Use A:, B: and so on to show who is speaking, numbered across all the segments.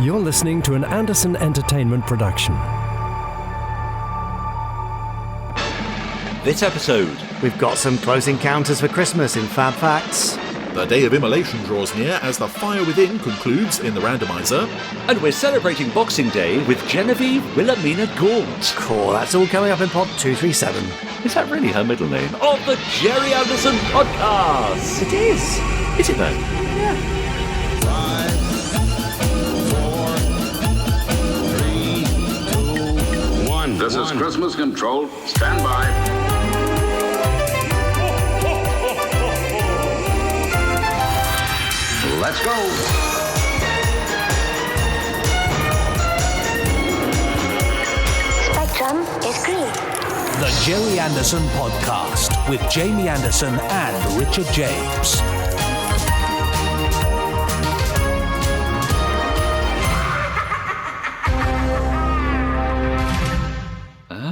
A: You're listening to an Anderson Entertainment production.
B: This episode,
C: we've got some close encounters for Christmas in FAB Facts.
D: The day of immolation draws near as the fire within concludes in the Randomiser.
B: And we're celebrating Boxing Day with Genevieve Gaunt.
C: Cool, that's all coming up in Pod 237.
B: Is that really her middle name? Of the Gerry Anderson podcast.
C: It is.
B: Is it though?
C: Yeah.
E: 5, 4, 3, 2, 1.
F: This is Christmas Control. Stand by. Let's go.
G: Spectrum is green.
H: The Gerry Anderson Podcast with Jamie Anderson and Richard James.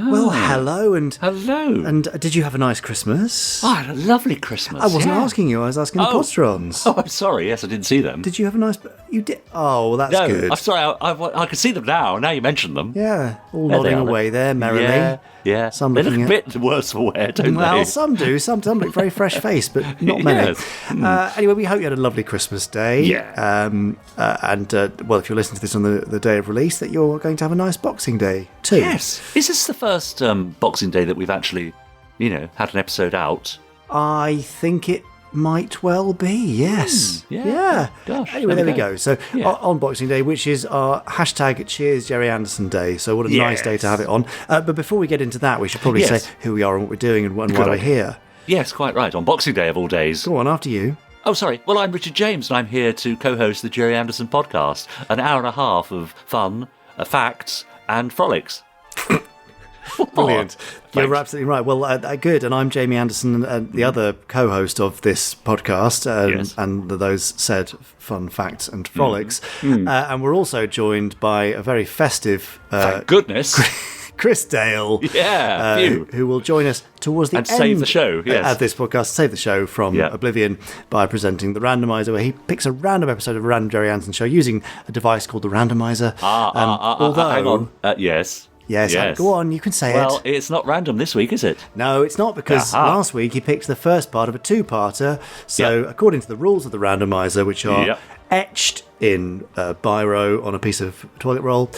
C: Well, hello and...
B: Hello.
C: And did you have a nice Christmas?
B: I had a lovely Christmas.
C: I wasn't asking you, I was asking the Podsterons.
B: Oh, I'm sorry. Yes, I didn't see them.
C: Did you have a nice... You did? Oh, well, that's
B: No,
C: good.
B: I'm sorry. I can see them now. Now you mentioned them.
C: Yeah, all
B: There they
C: nodding
B: are.
C: away there merrily.
B: Yeah.
C: Some
B: they look
C: looking
B: a bit worse for wear, don't
C: Well,
B: they?
C: some do. Some look very fresh-faced, but not many.
B: Yes.
C: Anyway, we hope you had a lovely Christmas day.
B: Yeah.
C: Well, if you're listening to this on the day of release, that you're going to have a nice Boxing Day too.
B: Yes. Is this the first Boxing Day that we've actually, had an episode out?
C: I think it might well be, yes.
B: yeah. Gosh,
C: Anyway, there we
B: go.
C: go. So
B: Yeah.
C: on Boxing Day, which is our hashtag Cheers Gerry Anderson Day. So what a nice day to have it on. But before we get into that, we should probably
B: Yes.
C: say who we are and what we're doing and why
B: Good
C: we're
B: idea.
C: here.
B: Yes, quite right. On Boxing Day of all days.
C: Go on, after you.
B: Oh, sorry. Well, I'm Richard James, and I'm here to co-host the Gerry Anderson podcast. An hour and a half of fun, facts, and frolics.
C: Brilliant.
B: Thanks.
C: You're absolutely right. Well, good. And I'm Jamie Anderson, the other co-host of this podcast,
B: Yes.
C: and those said fun facts and frolics. And we're also joined by a very festive
B: Thank goodness.
C: Chris Dale,
B: Yeah, phew.
C: who will join us towards the
B: And
C: end
B: save the show, yes.
C: of this podcast, save the show from oblivion by presenting the Randomiser, where he picks a random episode of a random Gerry Anderson show using a device called the Randomiser. Although,
B: hang on. Yes.
C: Yes, go on, you can say
B: Well,
C: it.
B: it's not random this week, is it?
C: No, it's not, because
B: Aha.
C: last week he picked the first part of a two-parter. So, according to the rules of the Randomiser, which are etched in biro on a piece of toilet roll,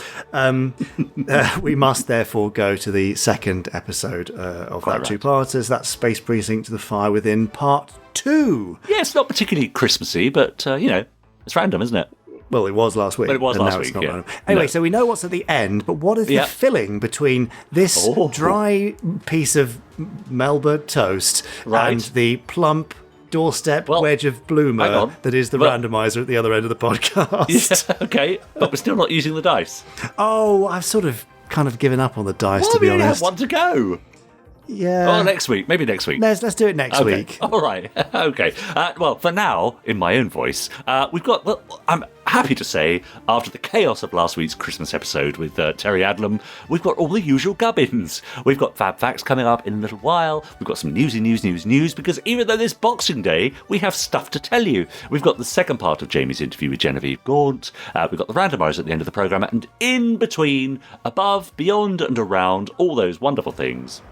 C: we must therefore go to the second episode of
B: Quite
C: that
B: right.
C: two-parter. So that's Space Precinct to the Fire Within Part 2.
B: Yeah, it's not particularly Christmassy, but, it's random, isn't it?
C: Well, it was last week.
B: But it was
C: and
B: last
C: now it's
B: week,
C: not
B: yeah.
C: random. Anyway,
B: No.
C: so we know what's at the end, but what is the filling between this dry piece of Melba toast and the plump doorstep wedge of
B: hang
C: bloomer
B: on.
C: that is the Randomiser at the other end of the podcast?
B: Yeah, okay, but we're still not using the dice.
C: Oh, I've kind of given up on the dice, to be
B: we only have
C: honest.
B: one to go.
C: Yeah.
B: Oh, next week. Maybe next week.
C: Let's do it next
B: Okay.
C: week.
B: All right. Okay. Well, for now, in my own voice, we've got, well, I'm happy to say, after the chaos of last week's Christmas episode with Terry Adlam, we've got all the usual gubbins. We've got Fab Facts coming up in a little while. We've got some news, because even though this Boxing Day, we have stuff to tell you. We've got the second part of Jamie's interview with Genevieve Gaunt. We've got the Randomiser at the end of the programme, and in between, above, beyond, and around all those wonderful things,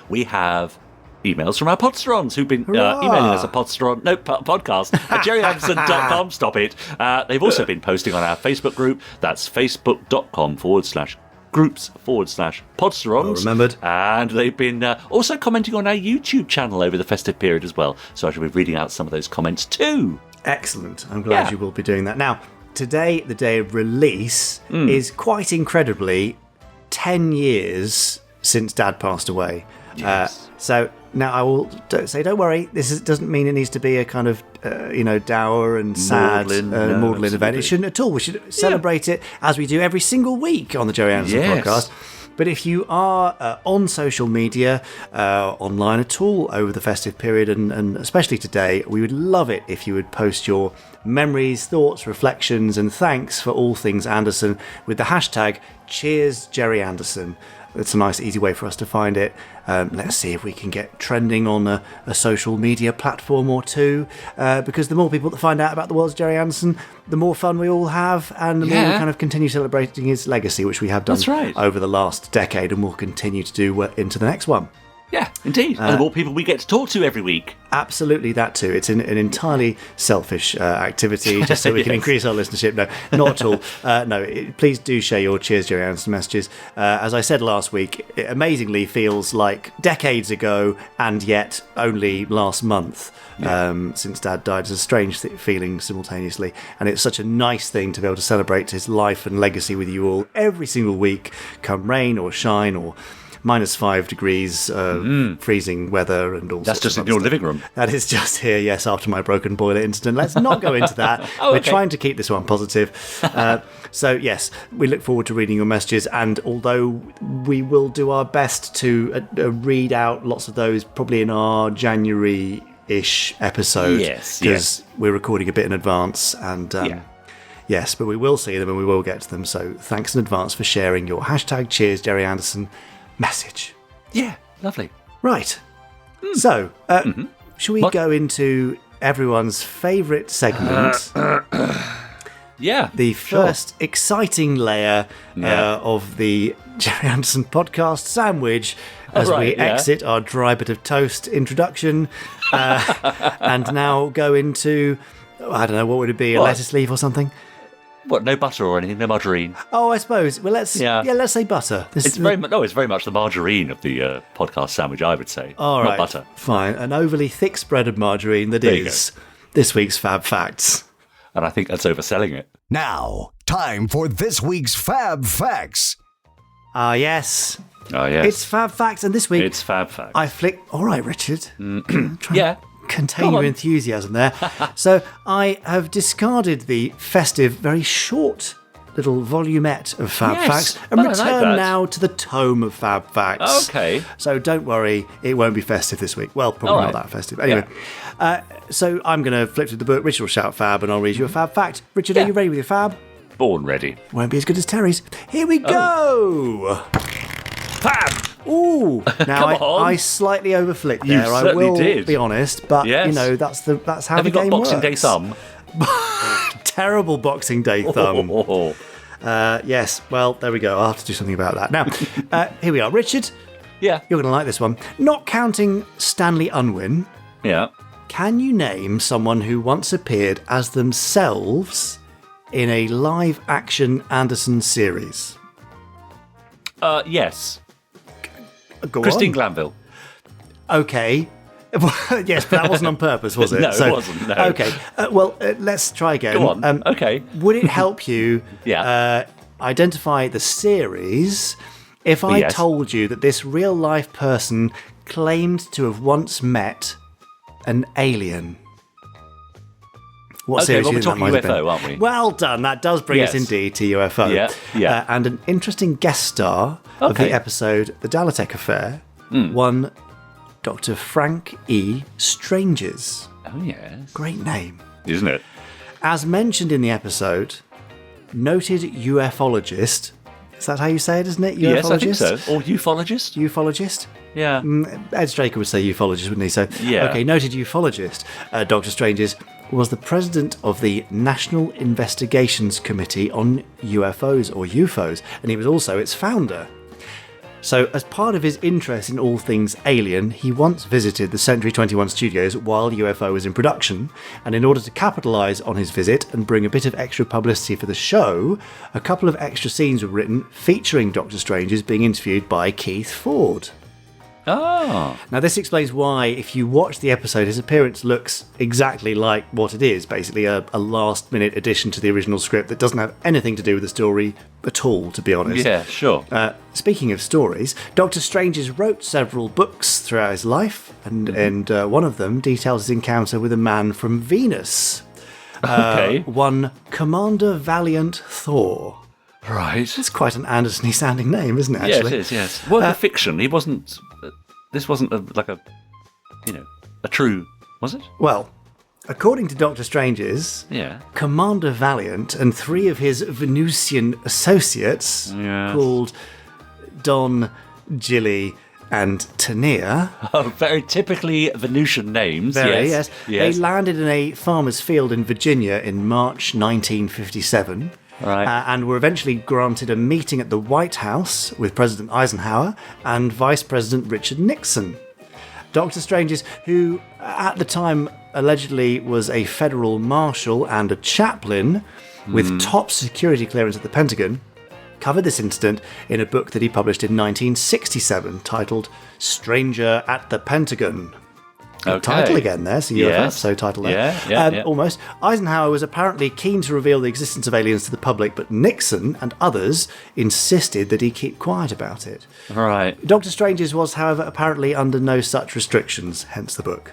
B: we have emails from our Podsterons who've been emailing us at podcast at gerryanderson.com. Stop it. They've also been posting on our Facebook group. That's facebook.com/groups/Podsterons.
C: Well remembered.
B: And they've been also commenting on our YouTube channel over the festive period as well. So I shall be reading out some of those comments too.
C: Excellent. I'm glad you will be doing that. Now, today, the day of release, is quite incredibly 10 years since Dad passed away.
B: Yes.
C: So now I will say, don't worry, doesn't mean it needs to be a kind of, dour and sad maudlin event. It shouldn't at all. We should celebrate it as we do every single week on the Gerry Anderson podcast. But if you are on social media, online at all over the festive period, and especially today, we would love it if you would post your memories, thoughts, reflections, and thanks for all things Anderson with the hashtag Cheers Gerry Anderson. it's a nice, easy way for us to find it. Let's see if we can get trending on a social media platform or two, because the more people that find out about the world's Gerry Anderson, the more fun we all have, and the more we kind of continue celebrating his legacy, which we have done over the last decade and will continue to do into the next one.
B: Yeah, indeed. And the more people we get to talk to every week.
C: Absolutely, that too. It's an entirely selfish activity, just so we can increase our listenership. No, not at all. Please do share your Cheers Gerry Anderson messages. As I said last week, it amazingly feels like decades ago, and yet only last month, since Dad died. It's a strange feeling simultaneously, and it's such a nice thing to be able to celebrate his life and legacy with you all every single week, come rain or shine or -5 degrees, freezing weather and all sorts of
B: That's just in your living room.
C: That is just here, yes, after my broken boiler incident. Let's not go into that. We're trying to keep this one positive. So, yes, we look forward to reading your messages, and although we will do our best to read out lots of those probably in our January-ish episode, because we're recording a bit in advance, and yes, but we will see them and we will get to them. So thanks in advance for sharing your hashtag Cheers Gerry Anderson message.
B: Yeah, lovely.
C: Right. So, shall we go into everyone's favourite segment? The first exciting layer of the Gerry Anderson podcast sandwich as we exit our dry bit of toast introduction and now go into, I don't know, what would it be, a lettuce leaf or something?
B: What, no butter or anything? No margarine?
C: Oh, I suppose. Well, let's say butter.
B: It's very much the margarine of the podcast sandwich, I would say.
C: All right,
B: not butter.
C: Fine. An overly thick spread of margarine that is this week's Fab Facts.
B: And I think that's overselling it.
G: Now, time for this week's Fab Facts.
C: Yes.
B: Yes.
C: It's Fab Facts, and this week
B: it's Fab Facts.
C: I flicked. All right, Richard. Contain your
B: on.
C: enthusiasm there. So I have discarded the festive, very short little volumet of Fab Facts and return now to the tome of Fab Facts.
B: Okay.
C: So don't worry, it won't be festive this week. Well, probably not that festive. Anyway, so I'm going to flip to the book. Richard will shout Fab and I'll read you a Fab Fact. Richard, are you ready with your Fab?
B: Born ready.
C: Won't be as good as Terry's. Here we go.
B: Fab!
C: Ooh! Now I slightly overflicked there.
B: I
C: will
B: did.
C: be honest, but you know that's how
B: Have
C: the game works.
B: Have you got Boxing Day thumb?
C: Terrible Boxing Day thumb. Yes. Well, there we go. I'll have to do something about that. Now, here we are, Richard.
B: Yeah.
C: You're going to like this one. Not counting Stanley Unwin.
B: Yeah.
C: Can you name someone who once appeared as themselves in a live-action Anderson series?
B: Yes.
C: Go
B: Christine
C: on.
B: Glanville.
C: Okay. Yes, but that wasn't on purpose, was it?
B: No, it wasn't. No.
C: Okay. Well, let's try again.
B: Go on. Okay.
C: Would it help you identify the series if I told you that this real-life person claimed to have once met an alien? What series
B: well,
C: do
B: we're
C: you think
B: talking
C: that might have
B: UFO,
C: been?
B: aren't we?
C: Well done. That does bring us indeed to UFO.
B: Yeah.
C: And an interesting guest star of the episode The Dalatek Affair, one Dr. Frank E. Stranges.
B: Oh, yes.
C: Great name.
B: Isn't it?
C: As mentioned in the episode, noted ufologist. Is that how you say it, isn't it? Ufologist?
B: Yes, I think so. Or ufologist?
C: Ufologist?
B: Yeah.
C: Ed Straker would say ufologist, wouldn't he? So, okay, noted ufologist, Dr. Stranges, was the president of the National Investigations Committee on UFOs, or UFOs, and he was also its founder. So, as part of his interest in all things alien, he once visited the Century 21 studios while UFO was in production, and in order to capitalise on his visit and bring a bit of extra publicity for the show, a couple of extra scenes were written featuring Dr. Stranges being interviewed by Keith Ford.
B: Oh.
C: Now, this explains why, if you watch the episode, his appearance looks exactly like what it is, basically a last-minute addition to the original script that doesn't have anything to do with the story at all, to be honest.
B: Yeah, sure.
C: Speaking of stories, Dr. Stranges wrote several books throughout his life, and one of them details his encounter with a man from Venus. One Commander Valiant Thor.
B: Right.
C: It's quite an Anderson-y sounding name, isn't it, actually?
B: Yeah, it is, yes. Well, the fiction, he wasn't... This wasn't a true... Was it?
C: Well, according to Dr. Stranges, Commander Valiant and three of his Venusian associates, called Don, Gilly, and Tania.
B: Oh, very typically Venusian names.
C: Very,
B: yes.
C: They landed in a farmer's field in Virginia in March 1957.
B: Right.
C: And were eventually granted a meeting at the White House with President Eisenhower and Vice President Richard Nixon. Dr. Stranges, who at the time allegedly was a federal marshal and a chaplain with top security clearance at the Pentagon, covered this incident in a book that he published in 1967 titled Stranger at the Pentagon. Good title again there, so UFO title there.
B: Yeah.
C: Almost. Eisenhower was apparently keen to reveal the existence of aliens to the public, but Nixon and others insisted that he keep quiet about it.
B: Right.
C: Dr. Stranges was, however, apparently under no such restrictions, hence the book.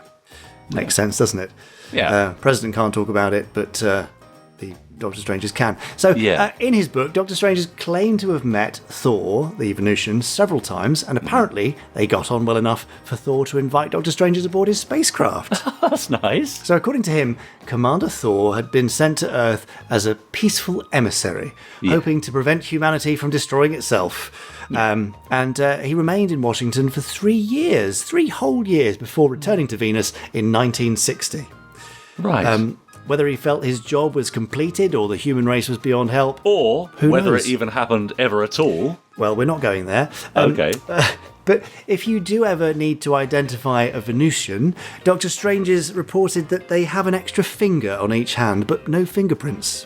C: Makes sense, doesn't it?
B: Yeah.
C: President can't talk about it, but the Doctor Stranges can. So, in his book, Doctor Stranges claimed to have met Thor, the Venusian, several times, and apparently they got on well enough for Thor to invite Doctor Stranges aboard his spacecraft.
B: That's nice.
C: So, according to him, Commander Thor had been sent to Earth as a peaceful emissary, hoping to prevent humanity from destroying itself. And he remained in Washington for 3 whole years, before returning to Venus in 1960.
B: Right.
C: Whether he felt his job was completed or the human race was beyond help.
B: Or
C: who
B: whether
C: knows?
B: it even happened ever at all.
C: Well, we're not going there.
B: Okay.
C: But if you do ever need to identify a Venusian, Dr. Stranges reported that they have an extra finger on each hand, but no fingerprints.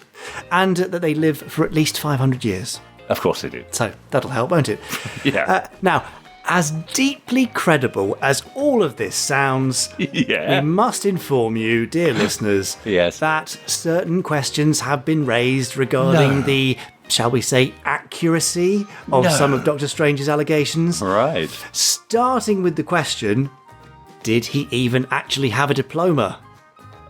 C: And that they live for at least 500 years.
B: Of course they do.
C: So that'll help, won't it?
B: Yeah.
C: Now, as deeply credible as all of this sounds, we must inform you, dear listeners, that certain questions have been raised regarding the, shall we say, accuracy of some of Doctor Strange's allegations.
B: Right.
C: Starting with the question, did he even actually have a diploma?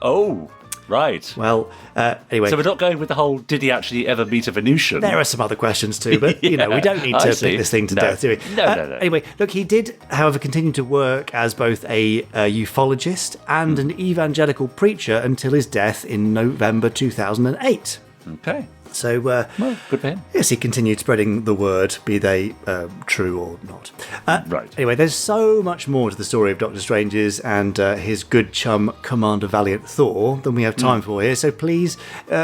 B: Oh, right.
C: Well, anyway.
B: So we're not going with the whole, did he actually ever meet a Venusian?
C: There are some other questions too, but, we don't need to pick this thing to death, do we?
B: No.
C: Anyway, look, he did, however, continue to work as both a ufologist and an evangelical preacher until his death in November 2008.
B: Okay.
C: So,
B: well, good for him.
C: Yes, he continued spreading the word, be they true or not.
B: Right.
C: Anyway, there's so much more to the story of Doctor Stranges and his good chum, Commander Valiant Thor, than we have time for here. So please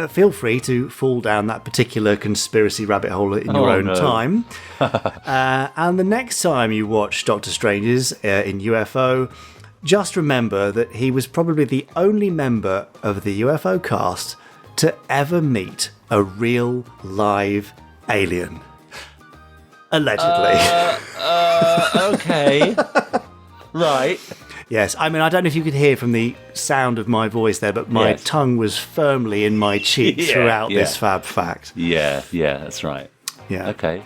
C: feel free to fall down that particular conspiracy rabbit hole in your own time. And the next time you watch Doctor Stranges in UFO, just remember that he was probably the only member of the UFO cast to ever meet a real live alien. Allegedly.
B: Okay. Right.
C: Yes, I mean, I don't know if you could hear from the sound of my voice there, but my tongue was firmly in my cheek throughout this fab fact.
B: Yeah, that's right.
C: Yeah.
B: Okay.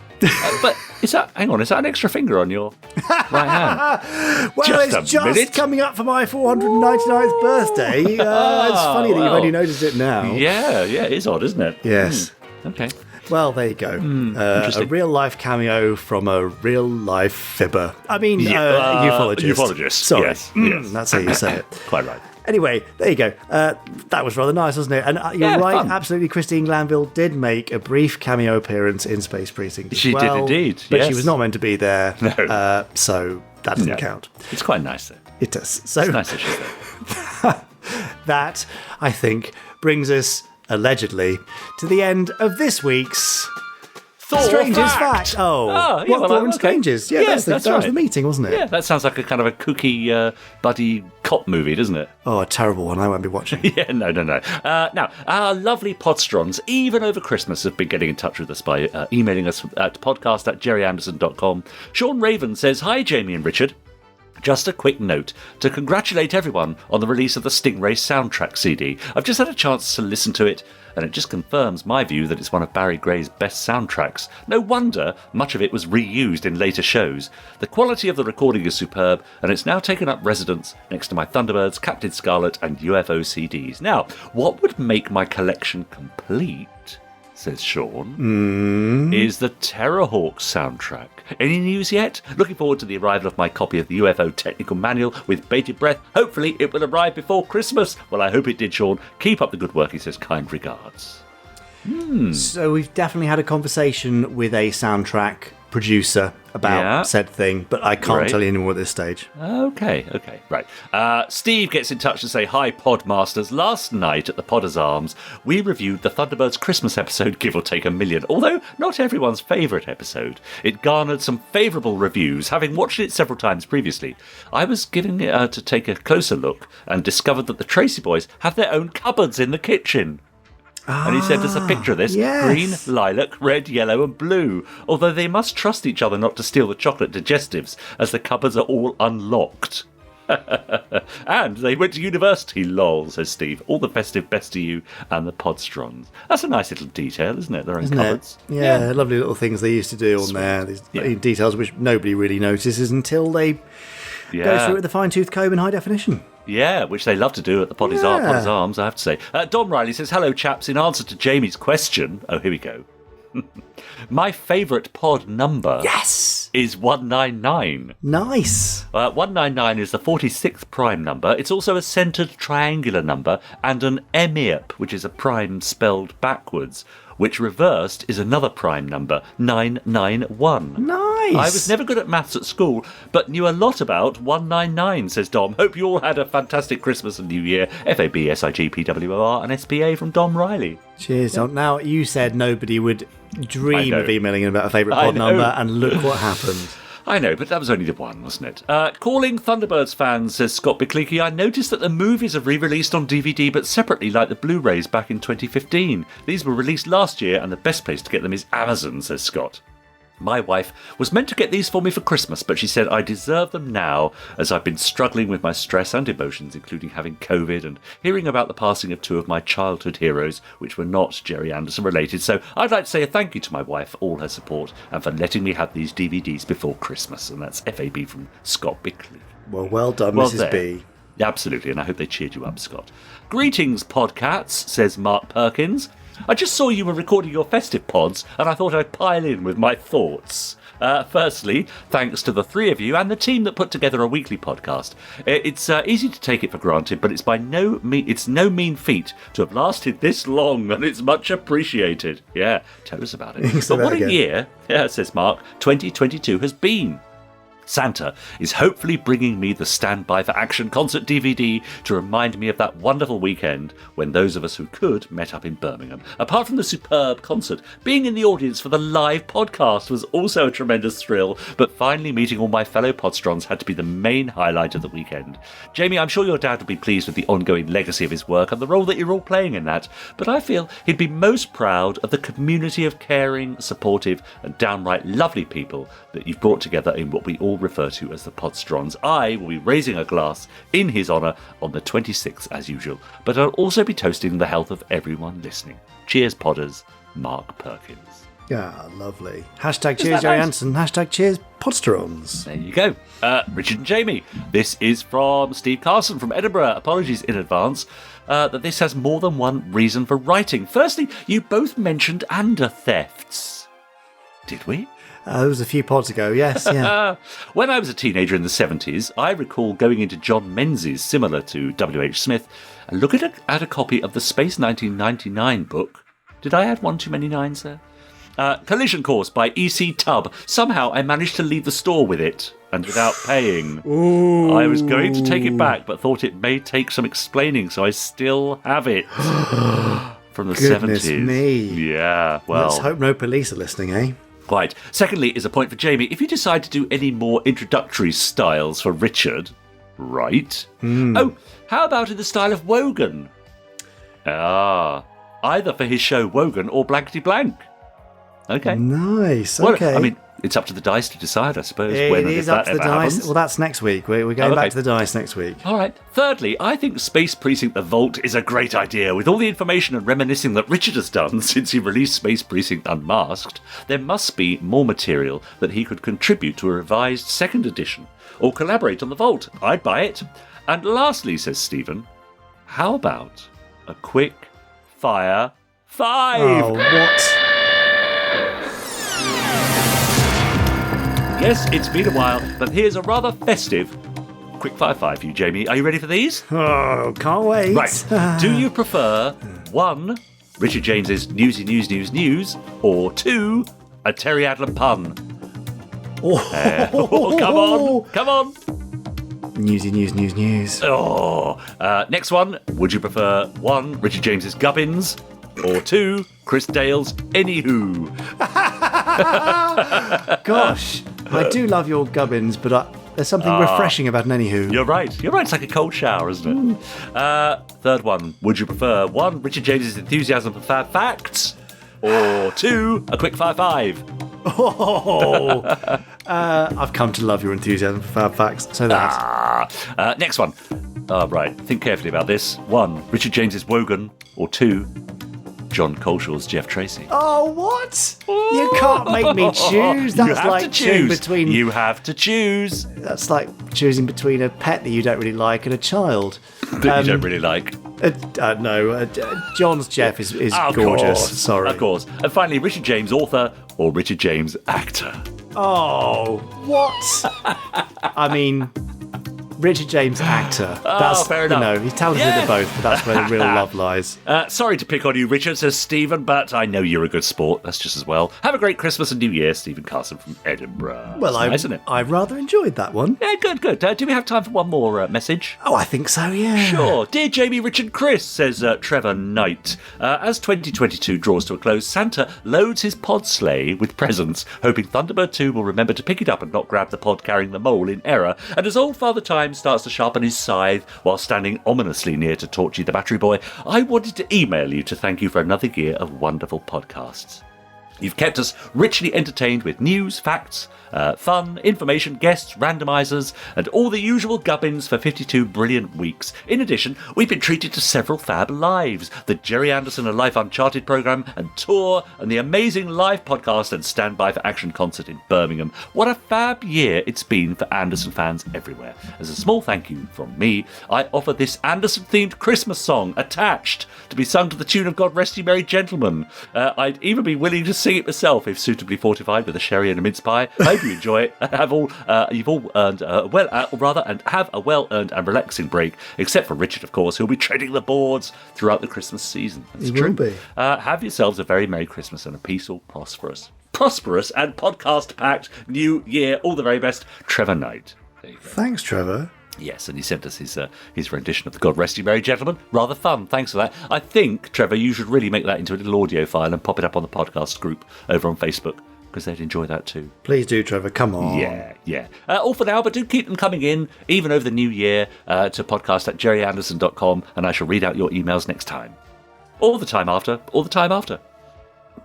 B: But is that an extra finger on your right hand?
C: Well, it's just coming up for my 499th birthday. It's funny that you've only noticed it now.
B: Yeah, it is odd, isn't it?
C: Yes.
B: Okay.
C: Well, there you go. A real-life cameo from a real-life fibber. I mean, ufologist.
B: Ufologist,
C: Sorry.
B: yes.
C: That's how you say it.
B: Quite right.
C: Anyway, there you go. That was rather nice, wasn't it? And you're right,
B: fun.
C: absolutely. Christine Glanville did make a brief cameo appearance in Space Precinct as
B: She did indeed,
C: But
B: yes.
C: she was not meant to be there.
B: No.
C: So that doesn't count.
B: It's quite nice, though.
C: It does. So
B: It's nice that she's there.
C: that, I think, brings us, allegedly, to the end of this week's Strangers Fact. Thor and Strangers. Yeah, that was the meeting, wasn't it?
B: Yeah, that sounds like a kind of a kooky buddy cop movie, doesn't it?
C: Oh, a terrible one. I won't be watching.
B: Yeah, no. Now, our lovely podstrons, even over Christmas, have been getting in touch with us by emailing us at podcast@gerryanderson.com. Sean Raven says, "Hi, Jamie and Richard. Just a quick note to congratulate everyone on the release of the Stingray soundtrack CD. I've just had a chance to listen to it, and it just confirms my view that it's one of Barry Gray's best soundtracks. No wonder much of it was reused in later shows. The quality of the recording is superb, and it's now taken up residence next to my Thunderbirds, Captain Scarlet, and UFO CDs. Now, what would make my collection complete, says Sean, is the Terrorhawk soundtrack. Any news yet? Looking forward to the arrival of my copy of the UFO technical manual with bated breath. Hopefully it will arrive before Christmas. Well, I hope it did, Sean. Keep up the good work," he says. "Kind regards."
C: So we've definitely had a conversation with a soundtrack producer about said thing, but I can't tell you anymore at this stage.
B: Okay, right. Steve gets in touch to say, hi, Podmasters. Last night at the Podders Arms, we reviewed the Thunderbirds Christmas episode, give or take 1 million, although not everyone's favourite episode. It garnered some favourable reviews, having watched it several times previously. I was giving it to take a closer look and discovered that the Tracy Boys have their own cupboards in the kitchen. And he sent us a picture of this.
C: Yes.
B: Green, lilac, red, yellow and blue. Although they must trust each other not to steal the chocolate digestives, as the cupboards are all unlocked. And they went to university, lol, says Steve. All the festive best to you and the Podstrons. That's a nice little detail, isn't it? Their own cupboards.
C: Yeah, lovely little things they used to do on there. These details which nobody really notices until they go through it with a fine-tooth comb in high definition.
B: Yeah, which they love to do at the Podders Arms, I have to say. Dom Riley says, hello, chaps. In answer to Jamie's question... Oh, here we go. My favourite pod number is 199.
C: Nice.
B: 199 is the 46th prime number. It's also a centred triangular number and an EMIRP, which is a prime spelled backwards, which reversed is another prime number, 991.
C: Nice.
B: I was never good at maths at school, but knew a lot about 199, says Dom. Hope you all had a fantastic Christmas and New Year. FAB, SIG, PWR and SPA from Dom Riley.
C: Cheers, Dom. Now, you said nobody would dream of emailing in about a favourite pod number, and look what happened.
B: I know, but that was only the one, wasn't it? Calling Thunderbirds fans, says Scott Bickley, I noticed that the movies are re-released on DVD, but separately, like the Blu-rays back in 2015. These were released last year, and the best place to get them is Amazon, says Scott. My wife was meant to get these for me for Christmas, but she said I deserve them now, as I've been struggling with my stress and emotions, including having COVID and hearing about the passing of two of my childhood heroes, which were not Gerry Anderson related. So I'd like to say a thank you to my wife for all her support and for letting me have these DVDs before Christmas. And that's FAB from Scott Bickley.
C: Well done, Mrs. B.
B: Absolutely, and I hope they cheered you up, Scott. Greetings, Podcats, says Mark Perkins. I just saw you were recording your festive pods, and I thought I'd pile in with my thoughts. Firstly, thanks to the three of you and the team that put together a weekly podcast. It's easy to take it for granted, but it's no mean feat to have lasted this long, and it's much appreciated. Yeah, tell us about it. But what a year, says Mark, 2022 has been. Santa is hopefully bringing me the Stand By for Action concert DVD to remind me of that wonderful weekend when those of us who could met up in Birmingham. Apart from the superb concert, being in the audience for the live podcast was also a tremendous thrill, but finally meeting all my fellow Podstrons had to be the main highlight of the weekend. Jamie, I'm sure your dad would be pleased with the ongoing legacy of his work and the role that you're all playing in that, but I feel he'd be most proud of the community of caring, supportive and downright lovely people that you've brought together in what we all refer to as the Podstrons. I will be raising a glass in his honour on the 26th as usual, but I'll also be toasting the health of everyone listening. Cheers, Podders. Mark Perkins.
C: Yeah, lovely. Hashtag cheers, Gerry Anderson. Hashtag cheers, Podstrons.
B: There you go. Richard and Jamie. This is from Steve Carson from Edinburgh. Apologies in advance that this has more than one reason for writing. Firstly, you both mentioned under thefts. Did we?
C: It was a few pods ago, yes, yeah.
B: When I was a teenager in the 70s, I recall going into John Menzies, similar to W.H. Smith, and looking at a copy of the Space 1999 book. Did I add one too many nines there? Collision Course by E.C. Tubb. Somehow I managed to leave the store with it, and without paying.
C: Ooh.
B: I was going to take it back, but thought it may take some explaining, so I still have it. From the
C: Goodness
B: 70s.
C: Me.
B: Yeah, well.
C: Let's hope no police are listening, eh?
B: Quite. Secondly, is a point for Jamie. If you decide to do any more introductory styles for Richard, right? Oh, how about in the style of Wogan? Either for his show Wogan or Blankety Blank. Okay.
C: Nice.
B: Well,
C: Okay.
B: I mean, it's up to the dice to decide, I suppose.
C: It
B: when
C: is
B: and if
C: up
B: that
C: to the
B: ever
C: dice.
B: happens.
C: Well, that's next week. We're going back to the dice next week.
B: All right. Thirdly, I think Space Precinct The Vault is a great idea. With all the information and reminiscing that Richard has done since he released Space Precinct Unmasked, there must be more material that he could contribute to a revised second edition or collaborate on The Vault. I'd buy it. And lastly, says Stephen, how about a quick fire 5?
C: Oh, what?
B: Yes, it's been a while, but here's a rather festive quickfire 5 for you, Jamie. Are you ready for these?
C: Oh, can't wait.
B: Right. Do you prefer 1, Richard James's newsy news, or 2, a Terry Adlam pun? Come on.
C: Newsy news.
B: Next one. Would you prefer 1, Richard James's Gubbins, or 2, Chris Dale's Anywho?
C: Gosh, I do love your Gubbins, but there's something refreshing about an Anywho.
B: You're right. It's like a cold shower, isn't it? Third one. Would you prefer 1, Richard James's enthusiasm for FAB Facts, or 2, a quick 5-5?
C: I've come to love your enthusiasm for FAB Facts. So that.
B: Next one. Right. Think carefully about this. 1, Richard James's Wogan, or 2, John Colshaw's Jeff Tracy.
C: Oh, what? You can't make me choose. That's like choosing between.
B: You have to choose.
C: That's like choosing between a pet that you don't really like and a child.
B: That you don't really like.
C: No, John's Jeff is gorgeous.
B: Course,
C: Sorry.
B: Of course. And finally, Richard James author or Richard James actor.
C: Oh, what? I mean, Richard James actor. That's
B: fair enough.
C: You know, he's talented at both, but that's where the real love lies.
B: Sorry to pick on you, Richard, says Stephen, but I know you're a good sport. That's just as well. Have a great Christmas and New Year, Stephen Carson from Edinburgh.
C: Well,
B: nice, isn't it?
C: I rather enjoyed that one.
B: Yeah, good. Do we have time for one more message?
C: Oh, I think so, yeah.
B: Sure. Dear Jamie, Richard, Chris, says Trevor Knight. As 2022 draws to a close, Santa loads his pod sleigh with presents, hoping Thunderbird 2 will remember to pick it up and not grab the pod carrying the mole in error. And as old Father Time starts to sharpen his scythe while standing ominously near to Torchy the Battery Boy, I wanted to email you to thank you for another year of wonderful podcasts. You've kept us richly entertained with news, facts, fun, information, guests, randomisers, and all the usual gubbins for 52 brilliant weeks. In addition, we've been treated to several fab lives, the Gerry Anderson A Life Uncharted programme and tour, and the amazing live podcast and Stand By for Action concert in Birmingham. What a fab year it's been for Anderson fans everywhere. As a small thank you from me, I offer this Anderson-themed Christmas song, Attached, to be sung to the tune of God Rest Ye Merry Gentlemen. I'd even be willing to sing it myself if suitably fortified with a sherry and a mince pie. Hope you enjoy it. You've all earned and have a well-earned and relaxing break, except for Richard, of course, who'll be treading the boards throughout the Christmas season. That's
C: He
B: true.
C: will be.
B: Have yourselves a very Merry Christmas and a peaceful, prosperous and podcast-packed New Year. All the very best, Trevor Knight. There you go.
C: Thanks, Trevor.
B: Yes, and he sent us his rendition of the God Rest You Merry Gentlemen. Rather fun, thanks for that. I think, Trevor, you should really make that into a little audio file and pop it up on the podcast group over on Facebook, because they'd enjoy that too.
C: Please do, Trevor, come on.
B: Yeah. All for now, but do keep them coming in, even over the new year, to podcast@gerryanderson.com, and I shall read out your emails next time. All the time after.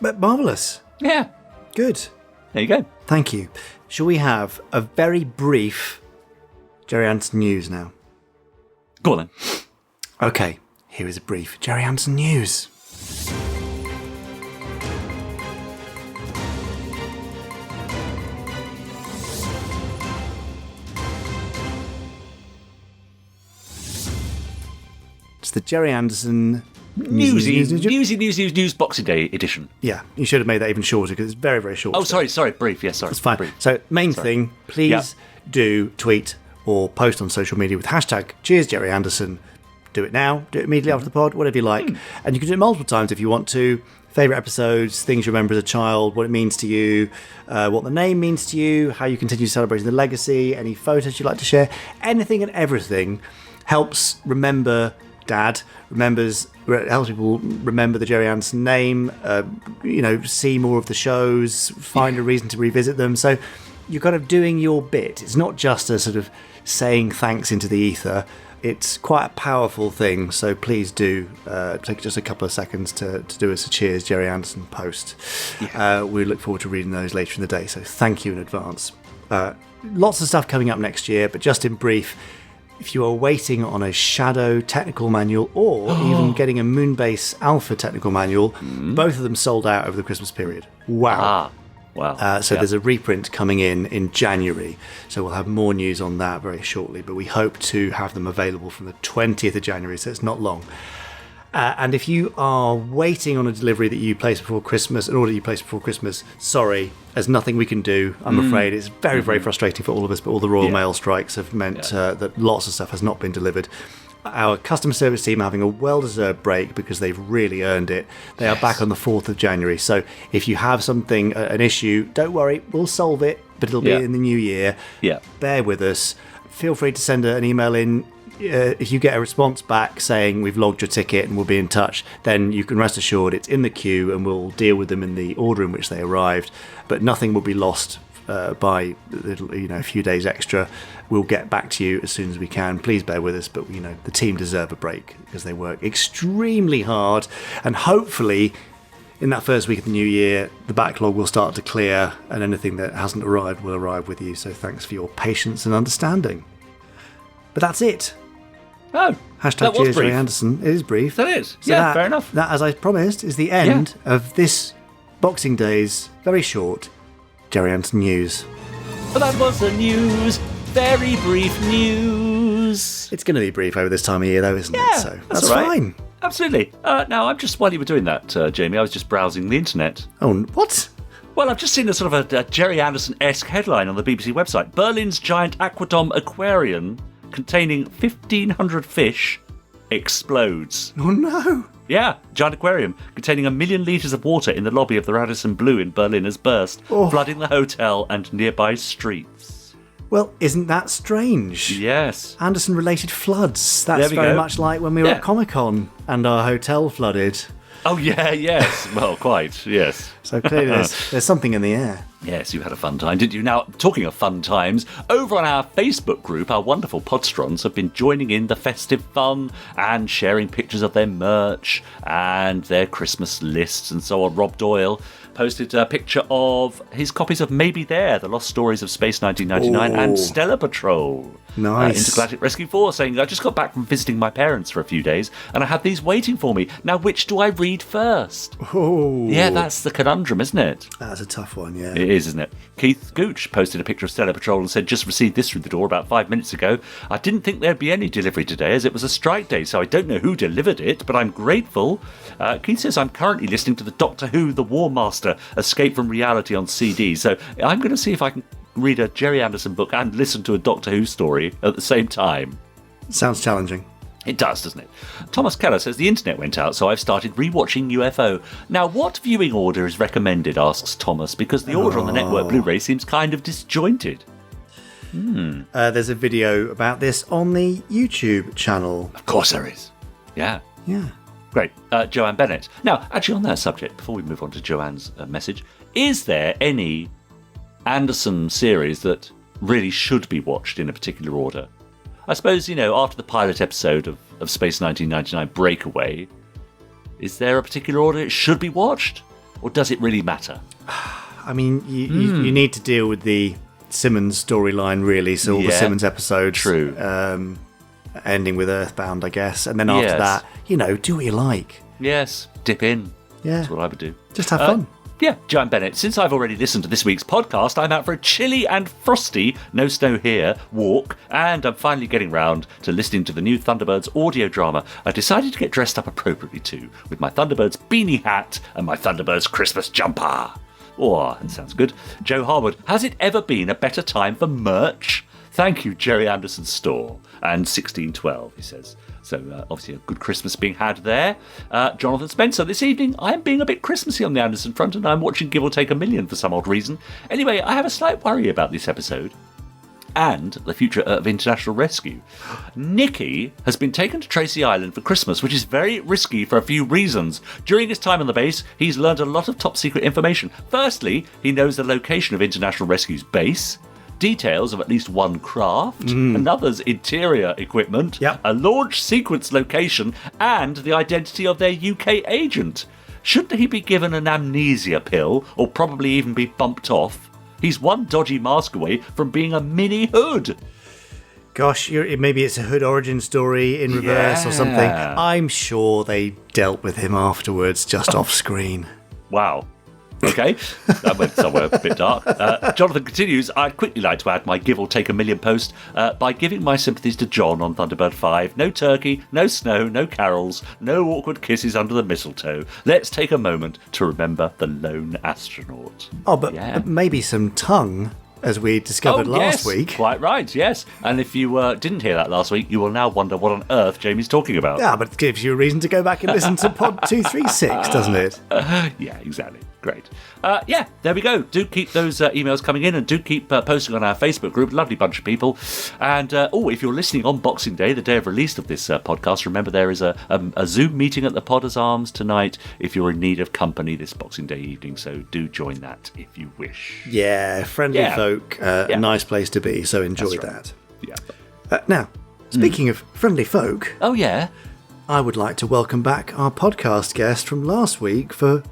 C: But marvellous.
B: Yeah.
C: Good.
B: There you go.
C: Thank you. Shall we have a very brief Gerry Anderson news now?
B: Go on then.
C: Okay, here is a brief Gerry Anderson news. It's the Gerry Anderson
B: News Boxing Day edition.
C: Yeah, you should have made that even shorter because it's very, very short.
B: Oh, sorry, brief. Yes, sorry.
C: It's fine.
B: Brief.
C: So, main thing, please do tweet or post on social media with hashtag Cheers Gerry Anderson. Do it now, do it immediately after the pod, whatever you like. And you can do it multiple times if you want to. Favourite episodes, things you remember as a child, what it means to you, what the name means to you, how you continue celebrating the legacy, any photos you'd like to share. Anything and everything helps remember Dad, helps people remember the Gerry Anderson name, see more of the shows, find a reason to revisit them. So you're kind of doing your bit. It's not just a sort of saying thanks into the ether. It's quite a powerful thing, so please do take just a couple of seconds to do us a Cheers Gerry Anderson post. Yeah. We look forward to reading those later in the day, so thank you in advance. Lots of stuff coming up next year, but just in brief, if you are waiting on a Shadow technical manual or even getting a Moonbase Alpha technical manual, both of them sold out over the Christmas period. Wow.
B: Wow.
C: There's a reprint coming in January, so we'll have more news on that very shortly, but we hope to have them available from the 20th of January, so it's not long. And if you are waiting on a delivery that you place before Christmas, an order you place before Christmas, sorry, there's nothing we can do, I'm afraid. It's very, very frustrating for all of us, but all the Royal Mail strikes have meant that lots of stuff has not been delivered. Our customer service team are having a well-deserved break because they've really earned it. They are back on the 4th of January. So if you have something, an issue, don't worry, we'll solve it. but it'll be in the new year.
B: Yeah.
C: Bear with us. Feel free to send an email in. If you get a response back saying we've logged your ticket and we'll be in touch, then you can rest assured it's in the queue and we'll deal with them in the order in which they arrived. But nothing will be lost by a few days extra. We'll get back to you as soon as we can. Please bear with us, but the team deserve a break because they work extremely hard, and hopefully in that first week of the new year the backlog will start to clear and anything that hasn't arrived will arrive with you. So thanks for your patience and understanding. But that's it.
B: Oh,
C: Hashtag Cheers Gerry Anderson. It is brief.
B: That is.
C: So
B: yeah, fair enough.
C: That, as I promised, is the end of this Boxing Day's very short Gerry Anderson news.
B: But that was the news. Very brief news.
C: It's going to be brief over this time of year, though, isn't it? So that's
B: all right.
C: fine.
B: Absolutely. Now, while you were doing that, Jamie, I was just browsing the internet.
C: Oh, what?
B: Well, I've just seen a sort of a Gerry Anderson-esque headline on the BBC website. Berlin's giant aquadome aquarium containing 1,500 fish explodes.
C: Oh, no.
B: Yeah, giant aquarium containing 1 million litres of water in the lobby of the Radisson Blu in Berlin has burst, flooding the hotel and nearby streets.
C: Well, isn't that strange?
B: Yes.
C: Anderson-related floods. That's very much like when we were at Comic-Con and our hotel flooded.
B: Oh, yeah, yes. Well, quite, yes.
C: So clearly there's something in the air.
B: Yes, you had a fun time, didn't you? Now, talking of fun times, over on our Facebook group, our wonderful Podstrons have been joining in the festive fun and sharing pictures of their merch and their Christmas lists and so on. Rob Doyle posted a picture of his copies of Maybe There, The Lost Stories of Space 1999 and Stellar Patrol.
C: Nice.
B: Intergalactic Rescue 4 saying, I just got back from visiting my parents for a few days and I had these waiting for me. Now, which do I read first?
C: Oh.
B: Yeah, that's the conundrum, isn't it?
C: That's a tough one, yeah.
B: It is, isn't it? Keith Gooch posted a picture of Stellar Patrol and said, just received this through the door about 5 minutes ago. I didn't think there'd be any delivery today as it was a strike day, so I don't know who delivered it, but I'm grateful. Keith says, I'm currently listening to the Doctor Who, The War Master, Escape from Reality on CD, so I'm going to see if I can read a Gerry Anderson book and listen to a Doctor Who story at the same time.
C: Sounds challenging.
B: It does, doesn't it? Thomas Keller says the internet went out, so I've started rewatching UFO. Now, what viewing order is recommended, asks Thomas, because the order on the network Blu-ray seems kind of disjointed.
C: There's a video about this on the YouTube channel.
B: Of course there is. Yeah.
C: Yeah.
B: Great. Joanne Bennett. Now, actually on that subject, before we move on to Joanne's message, is there any Anderson series that really should be watched in a particular order? I suppose, after the pilot episode of Space 1999 Breakaway, is there a particular order it should be watched? Or does it really matter?
C: I mean, you need to deal with the Simmons storyline, really. So all the Simmons episodes.
B: True.
C: Ending with Earthbound, I guess. And then after that, do what you like.
B: Yes. Dip in.
C: Yeah.
B: That's what I would do.
C: Just have fun.
B: Yeah, Joanne Bennett, since I've already listened to this week's podcast, I'm out for a chilly and frosty, no snow here, walk, and I'm finally getting round to listening to the new Thunderbirds audio drama. I decided to get dressed up appropriately too, with my Thunderbirds beanie hat and my Thunderbirds Christmas jumper. Oh, that sounds good. Joe Harwood, has it ever been a better time for merch? Thank you, Gerry Anderson Store. And 1612, he says. So obviously a good Christmas being had there. Jonathan Spencer, this evening I'm being a bit Christmassy on the Anderson front and I'm watching Give or Take a Million for some odd reason. Anyway, I have a slight worry about this episode and the future of international rescue. Nicky has been taken to Tracy Island for Christmas, which is very risky for a few reasons. During his time on the base, he's learned a lot of top secret information. Firstly, he knows the location of International Rescue's base, details of at least one craft, another's interior equipment, a launch sequence location, and the identity of their UK agent. Shouldn't he be given an amnesia pill, or probably even be bumped off? He's one dodgy mask away from being a mini Hood.
C: Gosh, maybe it's a Hood origin story in reverse or something. I'm sure they dealt with him afterwards, just off screen.
B: Wow. Okay, that went somewhere a bit dark. Jonathan continues, I'd quickly like to add my Give or Take a Million post by giving my sympathies to John on Thunderbird 5. No turkey, no snow, no carols, no awkward kisses under the mistletoe. Let's take a moment to remember the lone astronaut.
C: Oh, but maybe some tongue, as we discovered last week.
B: Quite right, yes. And if you didn't hear that last week, you will now wonder what on earth Jamie's talking about.
C: Yeah, but it gives you a reason to go back and listen to Pod 236, doesn't it?
B: Yeah, exactly. Great. Yeah, there we go. Do keep those emails coming in, and do keep posting on our Facebook group. Lovely bunch of people. And, if you're listening on Boxing Day, the day of release of this podcast, remember there is a Zoom meeting at the Potters Arms tonight if you're in need of company this Boxing Day evening. So do join that if you wish.
C: Yeah, friendly folk, a nice place to be. So enjoy that.
B: Yeah.
C: Now, speaking of friendly folk.
B: Oh, yeah.
C: I would like to welcome back our podcast guest from last week for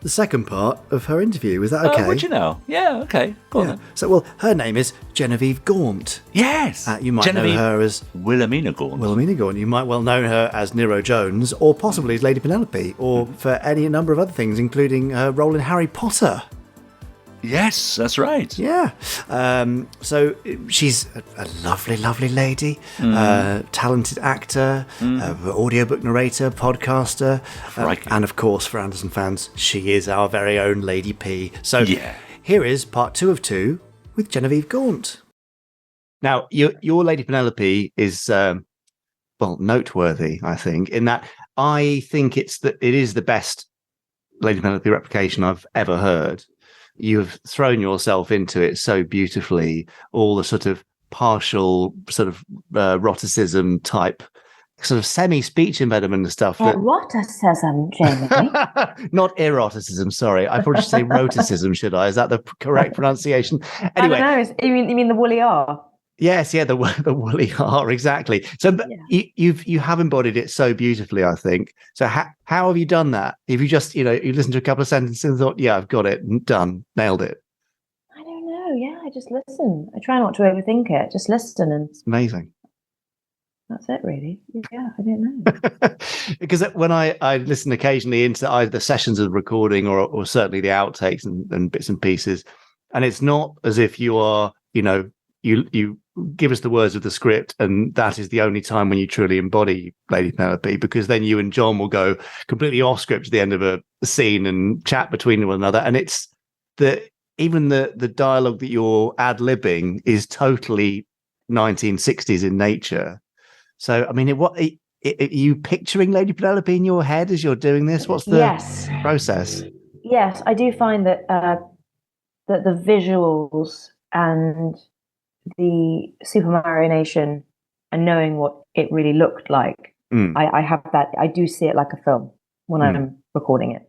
C: the second part of her interview. Is that okay?
B: Would you know? Yeah, okay. Go on then.
C: So, well, her name is Genevieve Gaunt.
B: Yes.
C: You might know her as
B: Wilhelmina Gaunt.
C: Wilhelmina Gaunt. You might well know her as Nero Jones, or possibly as Lady Penelope, or for any number of other things, including her role in Harry Potter.
B: Yes, that's right.
C: Yeah. So she's a lovely, lovely lady, talented actor, audiobook narrator, podcaster, and of course, for Anderson fans, she is our very own Lady P. So here is part 2 of 2 with Genevieve Gaunt. Now, your Lady Penelope is, noteworthy, I think, in that I think it is the best Lady Penelope replication I've ever heard. You've thrown yourself into it so beautifully, all the sort of partial sort of eroticism type, sort of semi-speech impediment and stuff.
I: Eroticism, Jamie.
C: Not eroticism, sorry. I probably should say roticism, should I? Is that the correct pronunciation? Anyway,
I: I don't know. You mean the woolly R?
C: Yes, the woolly R, exactly. So you have embodied it so beautifully, I think. So how have you done that? If you just, you listened to a couple of sentences and thought, yeah, I've got it, done, nailed it.
I: I don't know. Yeah, I just listen. I try not to overthink it. Just listen, and
C: it's amazing.
I: That's it, really. Yeah, I don't know.
C: Because when I listen occasionally into either the sessions of the recording or certainly the outtakes and bits and pieces, and it's not as if you are, you give us the words of the script, and that is the only time when you truly embody Lady Penelope, because then you and John will go completely off script at the end of a scene and chat between one another, and it's even the dialogue that you're ad-libbing is totally 1960s in nature. So, I mean, are you picturing Lady Penelope in your head as you're doing this? What's the process?
I: Yes, I do find that that the visuals and the supermarionation and knowing what it really looked like, I have that. I do see it like a film when I'm recording it.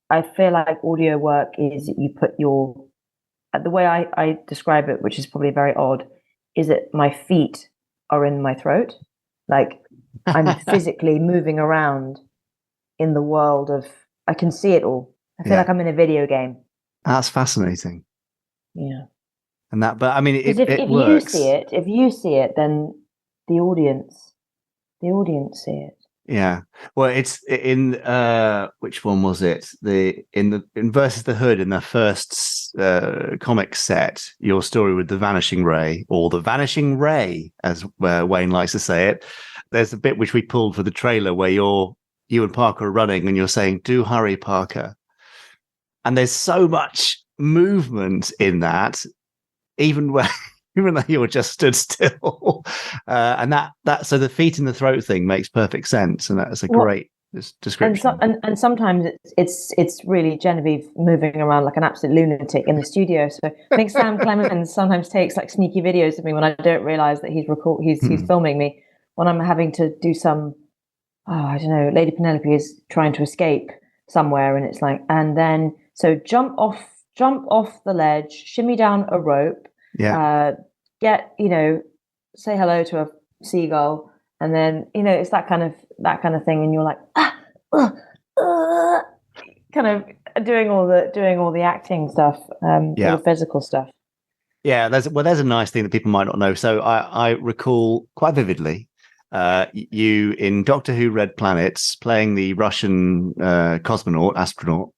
I: I feel like audio work is you put the way I describe it, which is probably very odd, is that my feet are in my throat. Like I'm physically moving around in the world of, I can see it all. I feel like I'm in a video game.
C: That's fascinating.
I: Yeah.
C: And that, but I mean, if
I: works. If you see it, then the audience see it.
C: Yeah. Well, it's in which one was it? In Versus the Hood, in the first comic set, your story with the Vanishing Ray, or the Vanishing Ray, as Wayne likes to say it. There's a bit which we pulled for the trailer where you and Parker are running, and you're saying, "Do hurry, Parker." And there's so much movement in that. Even though you're just stood still, and that so the feet in the throat thing makes perfect sense, and that's a great description.
I: And sometimes it's really Genevieve moving around like an absolute lunatic in the studio. So I think Sam Clemens sometimes takes like sneaky videos of me when I don't realise that he's filming me when I'm having to do some. I don't know. Lady Penelope is trying to escape somewhere, and it's like, and then so jump off the ledge, shimmy down a rope.
C: Yeah.
I: Say hello to a seagull, and then it's that kind of thing, and you're like kind of doing all the acting stuff, all the physical stuff.
C: Yeah, there's a nice thing that people might not know. So I recall quite vividly you in Doctor Who Red Planets playing the Russian astronaut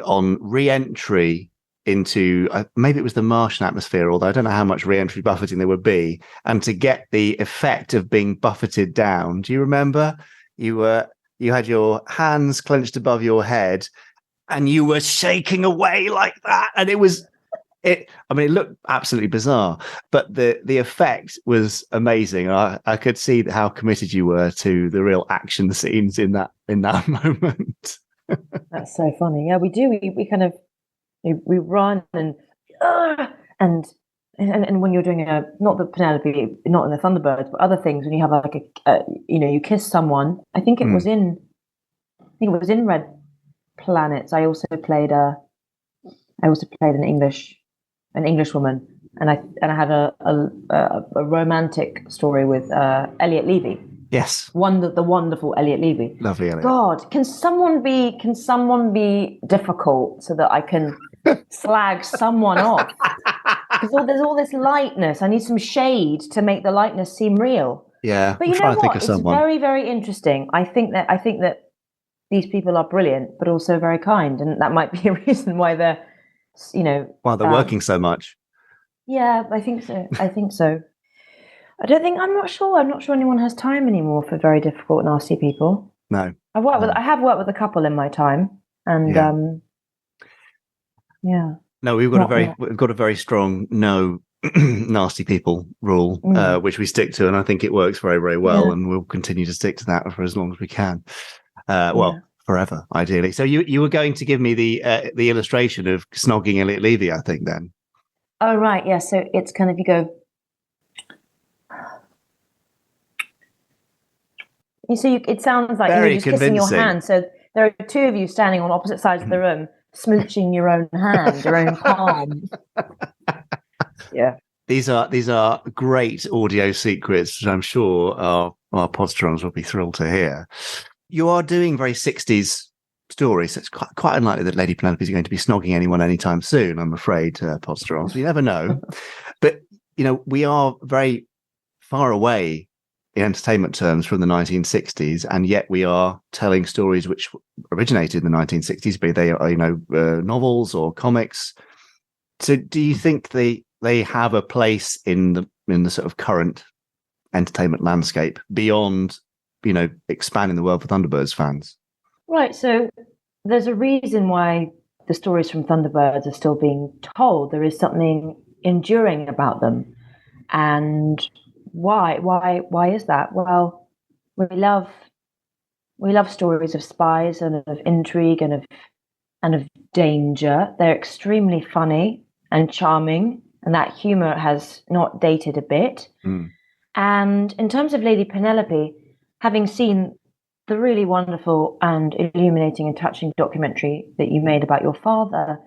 C: on re-entry into maybe it was the Martian atmosphere, although I don't know how much re-entry buffeting there would be, and to get the effect of being buffeted down. Do you remember? You had your hands clenched above your head and you were shaking away like that, and it looked absolutely bizarre, but the effect was amazing. I could see how committed you were to the real action scenes in that moment.
I: That's so funny. Yeah, we do. We kind of we run and and when you're doing not the Penelope, not in the Thunderbirds, but other things, when you have like you kiss someone. I think it was in Red Planets. I also played an English woman, and I had a romantic story with Elliot Levy.
C: Yes,
I: The wonderful Elliot Levy.
C: Lovely Elliot.
I: God, can someone be difficult so that I can slag someone off? Because there's all this lightness. I need some shade to make the lightness seem real.
C: Yeah,
I: but you know what? It's very, very interesting. I think that these people are brilliant, but also very kind, and that might be a reason why they're,
C: why they're working so much.
I: Yeah, I think so. I'm not sure anyone has time anymore for very difficult, nasty people.
C: No.
I: I have worked with a couple in my time, and yeah.
C: No, we've got a very strong no nasty people rule, which we stick to, and I think it works very, very well, and we'll continue to stick to that for as long as we can. Forever, ideally. So you were going to give me the illustration of snogging Elliot Levy, I think, then.
I: Oh right, yeah. So it's kind of, you go. It sounds like you're just kissing your hand. So there are two of you standing on opposite sides of the room, smooching your own hand, your own palm. Yeah.
C: These are great audio secrets, which I'm sure our podsterons will be thrilled to hear. You are doing very 60s stories, so it's quite unlikely that Lady Penelope is going to be snogging anyone anytime soon, I'm afraid, podsterons. You never know. But, we are very far away in entertainment terms from the 1960s, and yet we are telling stories which originated in the 1960s, be they novels or comics. So do you think they have a place in the sort of current entertainment landscape beyond expanding the world for Thunderbirds fans?
I: Right, so there's a reason why the stories from Thunderbirds are still being told. There is something enduring about them. And why is that? Well, we love stories of spies and of intrigue and of danger. They're extremely funny and charming, and that humor has not dated a bit. And in terms of Lady Penelope, having seen the really wonderful and illuminating and touching documentary that you made about your father,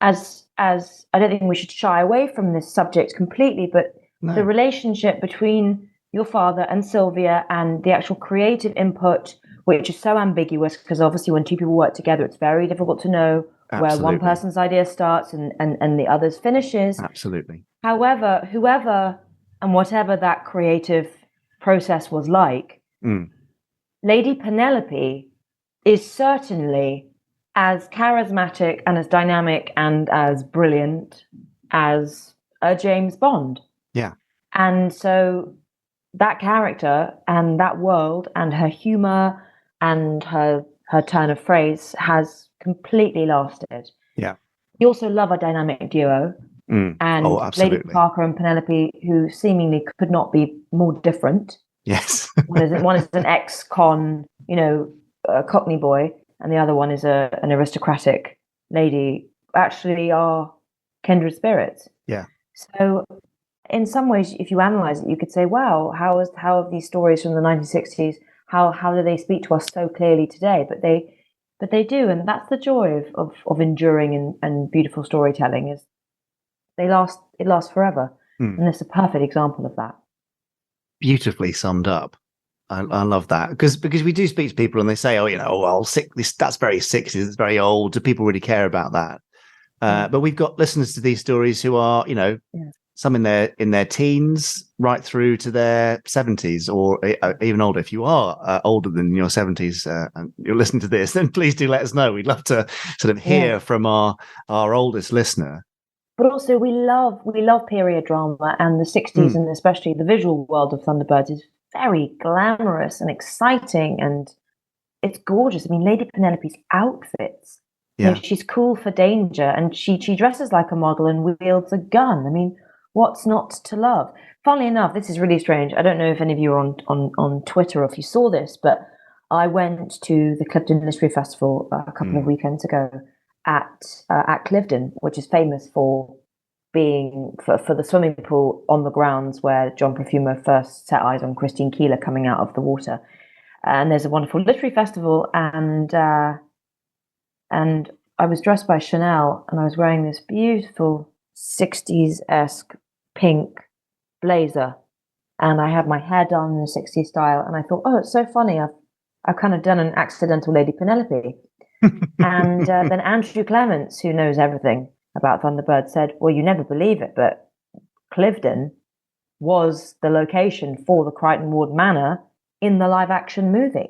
I: as I don't think we should shy away from this subject completely, but the relationship between your father and Sylvia and the actual creative input, which is so ambiguous, because obviously when two people work together, it's very difficult to know where one person's idea starts and the other's finishes.
C: Absolutely.
I: However, whoever and whatever that creative process was like, Lady Penelope is certainly as charismatic and as dynamic and as brilliant as a James Bond.
C: Yeah.
I: And so that character and that world and her humor and her turn of phrase has completely lasted.
C: Yeah.
I: We also love a dynamic duo. And Lady Parker and Penelope, who seemingly could not be more different.
C: Yes.
I: One is an ex-con, Cockney boy, and the other one is an aristocratic lady. Actually, are kindred spirits.
C: Yeah.
I: So, in some ways, if you analyze it, you could say, "Wow, how have these stories from the 1960s? How do they speak to us so clearly today?" But they do, and that's the joy of enduring and beautiful storytelling, is it lasts forever, and it's a perfect example of that.
C: Beautifully summed up. I love that because we do speak to people and they say, that's very 60s, it's very old. Do people really care about that? But we've got listeners to these stories who are, some in their teens right through to their 70s or even older. If you are older than your 70s and you're listening to this, then please do let us know. We'd love to sort of hear from our oldest listener.
I: But also we love period drama, and the 60s and especially the visual world of Thunderbirds is very glamorous and exciting, and it's gorgeous. I mean, Lady Penelope's outfits, she's cool for danger, and she dresses like a model and wields a gun. I mean, what's not to love? Funnily enough, this is really strange. I don't know if any of you are on Twitter or if you saw this, but I went to the Clifton Literary Festival a couple of weekends ago at Clifton, which is famous for being for the swimming pool on the grounds where John Perfumer first set eyes on Christine Keeler coming out of the water. And there's a wonderful literary festival, and I was dressed by Chanel, and I was wearing this beautiful 60s-esque pink blazer, and I had my hair done in a 60s style, and I thought, oh, it's so funny, I've kind of done an accidental Lady Penelope. And then Andrew Clements, who knows everything about Thunderbird, said, well, you never believe it, but Clifton was the location for the Crichton Ward Manor in the live-action movie.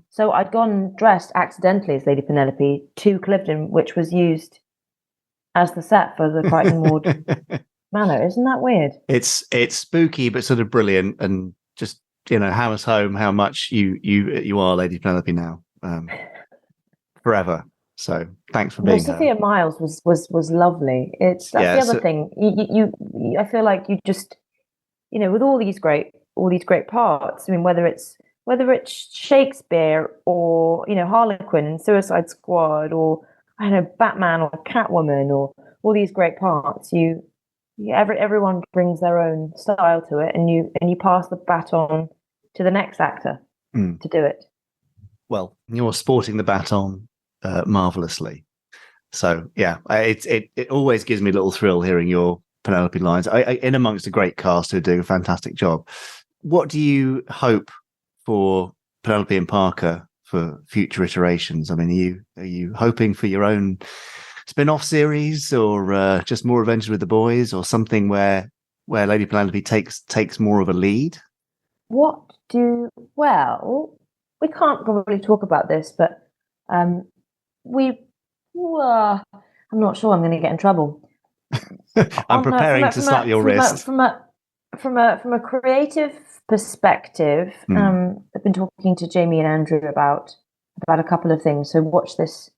I: So I'd gone dressed accidentally as Lady Penelope to Clifton, which was used as the set for the Crichton Ward Manor. Isn't that weird?
C: It's spooky, but sort of brilliant, and just, hammers home how much you are Lady Penelope now, forever. So thanks for being here.
I: Sophia Myles was lovely. That's the other thing. You I feel like you just, with all these great parts. I mean, whether it's Shakespeare or Harlequin in Suicide Squad, or I don't know, Batman or Catwoman, or all these great parts, everyone brings their own style to it, and you pass the baton to the next actor to do it. Well,
C: you're sporting the baton marvelously. So yeah, it always gives me a little thrill hearing your Penelope lines. In amongst a great cast who are doing a fantastic job. What do you hope for Penelope and Parker for future iterations? I mean, are you hoping for your own spin-off series, or just more Adventures with the Boys, or something where Lady Penelope takes more of a lead?
I: Well, we can't probably talk about this, but I'm not sure I'm going to get in trouble.
C: I'm preparing to slap your wrist.
I: From a creative perspective, I've been talking to Jamie and Andrew about a couple of things. So watch this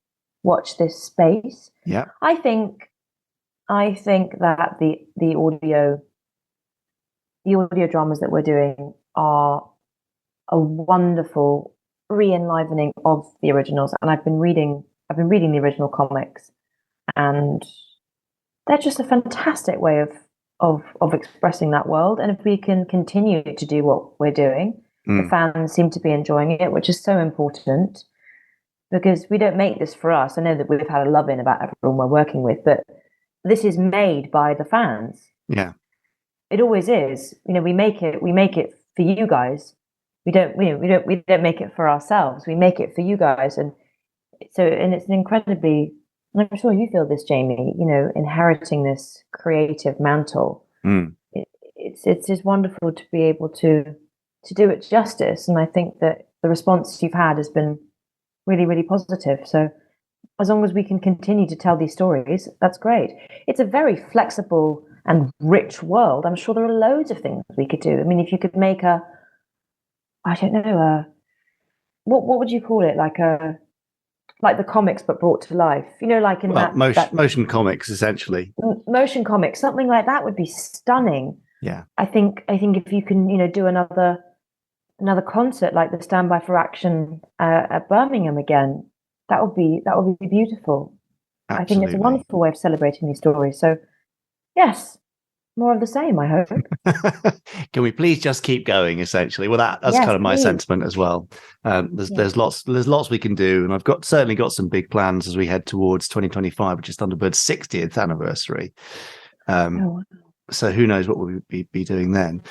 I: space.
C: Yeah.
I: I think that the audio dramas that we're doing are a wonderful re-enlivening of the originals, and I've been reading the original comics, and they're just a fantastic way of expressing that world. And if we can continue to do what we're doing, the fans seem to be enjoying it, which is so important, because we don't make this for us. I know that we've had a love-in about everyone we're working with, but this is made by the fans.
C: Yeah,
I: it always is. We make it for you guys. We don't make it for ourselves. We make it for you guys, and it's an incredibly. And I'm sure you feel this, Jamie. Inheriting this creative mantle, it's just wonderful to be able to do it justice. And I think that the response you've had has been really, really positive. So as long as we can continue to tell these stories, that's great. It's a very flexible and rich world. I'm sure there are loads of things we could do. I mean, if you could make I don't know, what would you call it? Like the comics, but brought to life. Like in
C: motion comics, essentially.
I: Motion comics, something like that would be stunning.
C: Yeah,
I: I think if you can, do another concert like the Standby for Action at Birmingham again, that would be beautiful. Absolutely. I think it's a wonderful way of celebrating these stories. So, yes. More of the same, I hope.
C: Can we please just keep going? Essentially, well, that's kind of my sentiment as well. There's lots we can do, and I've certainly got some big plans as we head towards 2025, which is Thunderbird's 60th anniversary. So who knows what we'll be doing then?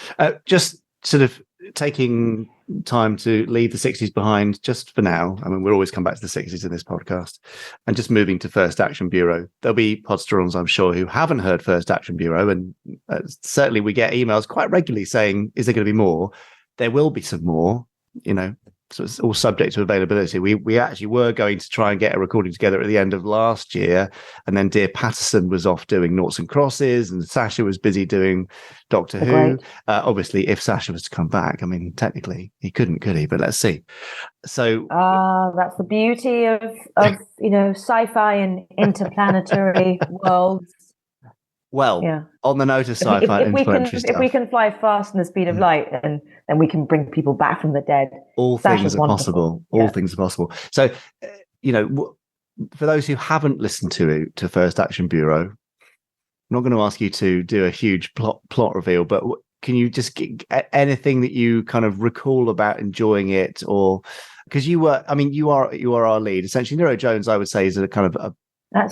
C: Just sort of taking time to leave the 60s behind just for now. I mean, we'll always come back to the 60s in this podcast, and just moving to First Action Bureau. There'll be podsterons, I'm sure, who haven't heard First Action Bureau, and certainly we get emails quite regularly saying, is there going to be more? There will be some more, so it's all subject to availability. We actually were going to try and get a recording together at the end of last year, and then dear Patterson was off doing Noughts and Crosses, and Sasha was busy doing Doctor Who. Obviously, if Sasha was to come back, I mean, technically he couldn't, could he? But let's see. So
I: that's the beauty of sci-fi and interplanetary worlds.
C: Well,
I: Yeah.
C: on the note of sci-fi influential stuff,
I: if we can fly fast in the speed of light, and then we can bring people back from the dead.
C: all
I: That's
C: things
I: just
C: are
I: wonderful.
C: possible.
I: Yeah.
C: All things are possible. So, for those who haven't listened to First Action Bureau, I'm not going to ask you to do a huge plot reveal, but can you just get anything that you kind of recall about enjoying it, or because you are our lead essentially. Nero Jones, I would say, is a kind of a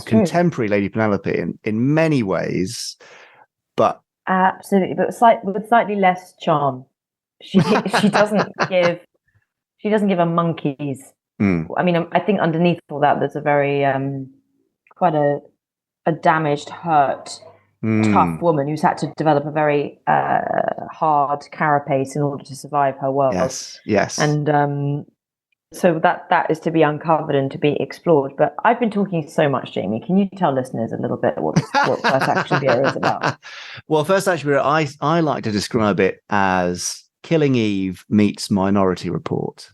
C: contemporary Lady Penelope in many ways, but
I: absolutely, but with slightly less charm. She doesn't give a monkey's. I mean, I think underneath all that, there's a very quite a damaged, hurt, tough woman who's had to develop a very hard carapace in order to survive her world.
C: Yes.
I: And so that is to be uncovered and to be explored. But I've been talking so much, Jamie. Can you tell listeners a little bit what First Action Bureau is about?
C: Well, First Action Bureau, I like to describe it as Killing Eve meets Minority Report.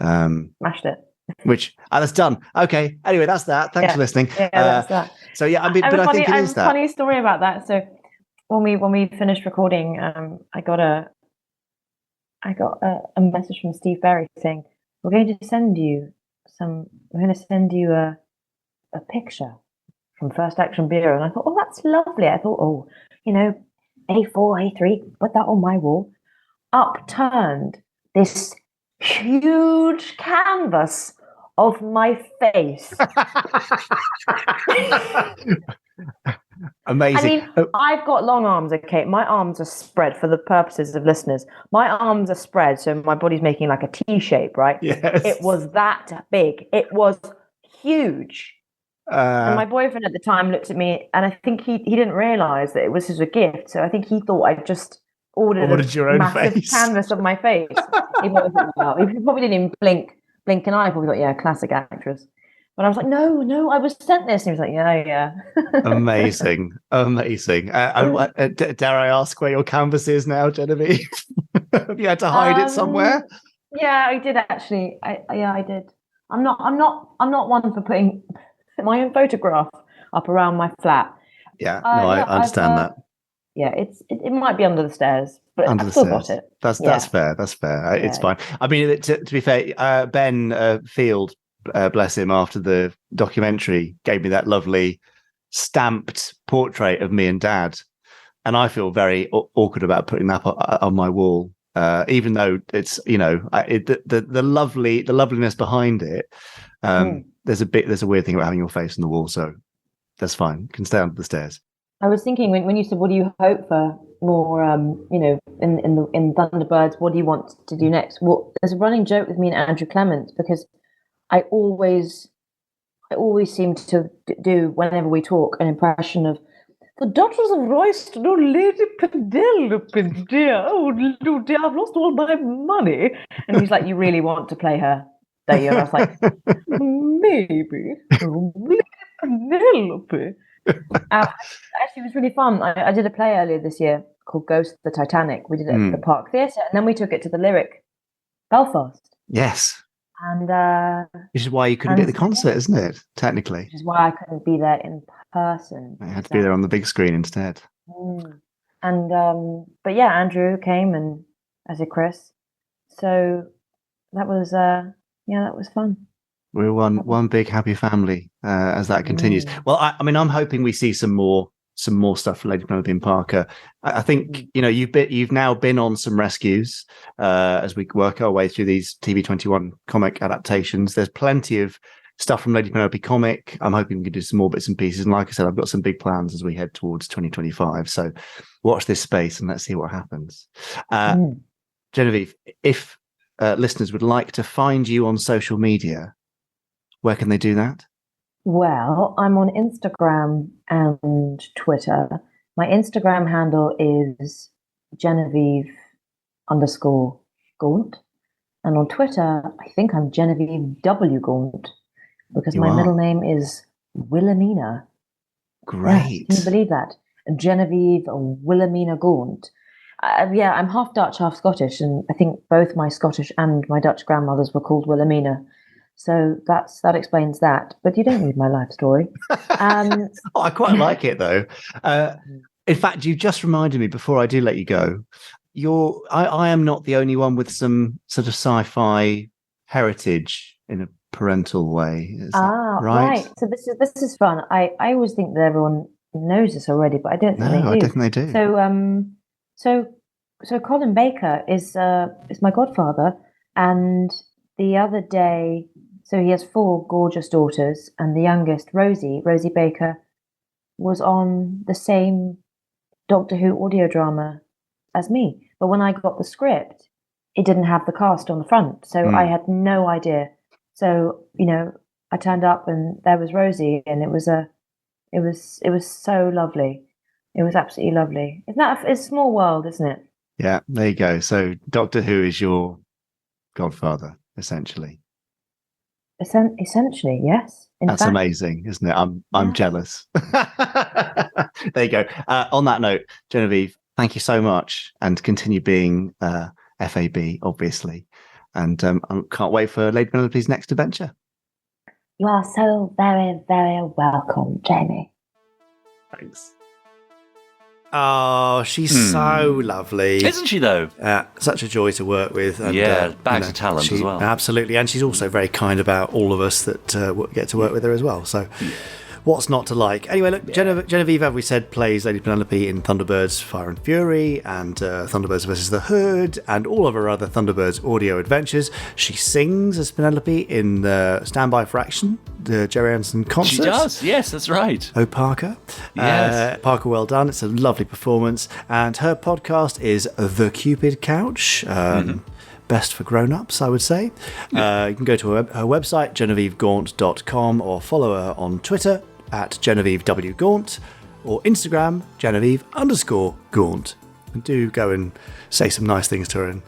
I: Smashed it.
C: Which that's done. Okay. Anyway, that's that. Thanks for listening.
I: Yeah, that's that.
C: So yeah, I think it is that.
I: Funny story about that. So when we finished recording, I got a message from Steve Berry saying, we're going to send you a picture from First Action Bureau. And I thought, oh, that's lovely. I thought, A4, A3, put that on my wall. Upturned this huge canvas of my face.
C: Amazing.
I: I mean, I've got long arms, okay? My arms are spread for the purposes of listeners. My arms are spread, so my body's making like a T shape, right?
C: Yes.
I: It was that big. It was huge. And my boyfriend at the time looked at me, and I think he didn't realise that it was a gift. So I think he thought I just ordered
C: your
I: a
C: own
I: massive
C: face.
I: canvas of my face. He probably didn't even blink an eye. Probably thought, yeah, classic actress. But I was like, no, I was sent this. And he was like, yeah.
C: Amazing. Dare I ask where your canvas is now, Genevieve? Have you had to hide it somewhere?
I: Yeah, I did actually. I did. I'm not one for putting my own photograph up around my flat.
C: Yeah, I understand that.
I: Yeah, it might be under the stairs, but I've still got it.
C: That's fair. That's fair. It's fine. I mean, to be fair, Ben Field, bless him, after the documentary, gave me that lovely stamped portrait of me and Dad, and I feel very awkward about putting that on my wall, even though it's the loveliness behind it. There's a weird thing about having your face on the wall, so that's fine. You can stay under the stairs.
I: I was thinking when you said, what do you hope for more, in Thunderbirds, what do you want to do next? Well, there's a running joke with me and Andrew Clement, because I always seem to do, whenever we talk, an impression of the Duchess of Royston, oh, Lady Penelope, dear, oh dear, I've lost all my money. And he's like, you really want to play her, don't you? And I was like, maybe, Lady Penelope. Actually, it was really fun. I did a play earlier this year called Ghost of the Titanic. We did it at the Park Theatre, and then we took it to the Lyric, Belfast.
C: Yes.
I: And
C: which is why you couldn't be at the concert, isn't it? Technically.
I: Which is why I couldn't be there in person.
C: I had to be there on the big screen instead.
I: And but yeah, Andrew came, and as did Chris. So that was fun.
C: We're one big happy family as that continues. Well, I mean, I'm hoping we see some more stuff from Lady Penelope and Parker. I think you've now been on some rescues as we work our way through these TV21 comic adaptations. There's plenty of stuff from Lady Penelope comic. I'm hoping we can do some more bits and pieces. And like I said, I've got some big plans as we head towards 2025. So watch this space and let's see what happens. Genevieve, if listeners would like to find you on social media, where can they do that?
I: Well, I'm on Instagram and Twitter. My Instagram handle is Genevieve_Gaunt. And on Twitter, I think I'm Genevieve W. Gaunt, because my middle name is Wilhelmina.
C: Great.
I: Can you believe that? Genevieve Wilhelmina Gaunt. I'm half Dutch, half Scottish, and I think both my Scottish and my Dutch grandmothers were called Wilhelmina. So that explains that. But you don't need my life story.
C: I quite like it though. In fact, you just reminded me before I do let you go. I am not the only one with some sort of sci-fi heritage in a parental way. Is that right?
I: So this is fun. I always think that everyone knows this already, but I don't think they do.
C: I definitely do.
I: So Colin Baker is my godfather, and the other day, so he has 4 gorgeous daughters, and the youngest, Rosie Baker, was on the same Doctor Who audio drama as me. But when I got the script, it didn't have the cast on the front, so I had no idea. So I turned up, and there was Rosie, and it was so lovely. It was absolutely lovely. It's a small world, isn't it?
C: Yeah, there you go. So Doctor Who is your godfather, essentially.
I: Essentially, yes.
C: That's amazing, isn't it? I'm jealous. There you go. On that note, Genevieve, thank you so much, and continue being FAB, obviously. And I can't wait for Lady Penelope's next adventure.
I: You are so very, very welcome, Jamie.
C: Thanks. Oh, she's so lovely.
B: Isn't she, though?
C: Such a joy to work with. And,
B: bags of talent as well.
C: Absolutely. And she's also very kind about all of us that get to work with her as well. So what's not to like? Anyway, look, Genevieve, as we said, plays Lady Penelope in Thunderbirds Fire and Fury and Thunderbirds vs. the Hood and all of her other Thunderbirds audio adventures. She sings as Penelope in Stand By for Action, the Gerry Anderson concert.
B: She does, yes, that's right.
C: Oh, Parker.
B: Yes.
C: Parker, well done. It's a lovely performance. And her podcast is The Cupid Couch. Best for grown-ups, I would say. You can go to her website, GenevieveGaunt.com, or follow her on Twitter at Genevieve W. Gaunt, or Instagram, Genevieve_Gaunt. And do go and say some nice things to her and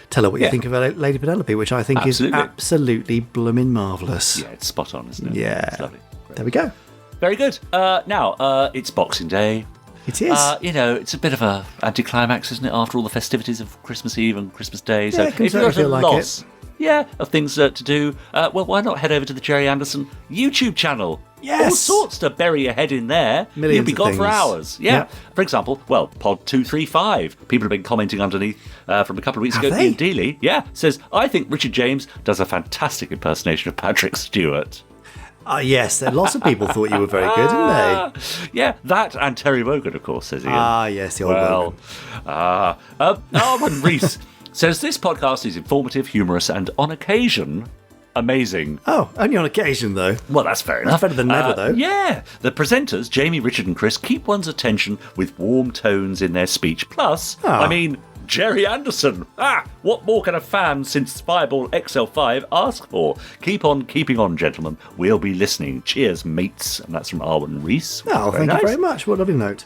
C: tell her what you think of Lady Penelope, which I think is absolutely blooming marvellous.
B: Yeah, it's spot on, isn't it?
C: Yeah.
B: It's lovely. Great.
C: There we go.
B: Very good. Now, it's Boxing Day.
C: It is.
B: It's a bit of a anticlimax, isn't it, after all the festivities of Christmas Eve and Christmas Day? So
C: if you've
B: got a loss of things to do, why not head over to the Gerry Anderson YouTube channel?
C: Yes.
B: All sorts to bury your head in there.
C: Millions
B: You'll be
C: of
B: gone
C: things.
B: for hours. Yeah. For example, Pod 235. People have been commenting underneath from a couple of weeks ago.
C: they?
B: Ian Dealey, says, I think Richard James does a fantastic impersonation of Patrick Stewart.
C: Yes, lots of people thought you were very good, didn't they?
B: Yeah, that and Terry Wogan, of course, says Ian.
C: Yes, the old Wogan.
B: Arwen Rees says this podcast is informative, humorous, and on occasion amazing.
C: Oh, only on occasion, though.
B: Well, that's fair enough.
C: That's better than never, though.
B: Yeah. The presenters, Jamie, Richard, and Chris, keep one's attention with warm tones in their speech. Plus, Gerry Anderson. What more can a fan since Fireball XL5 ask for? Keep on keeping on, gentlemen. We'll be listening. Cheers, mates. And that's from Arwen Rees.
C: Oh, thank you very much. What a lovely note.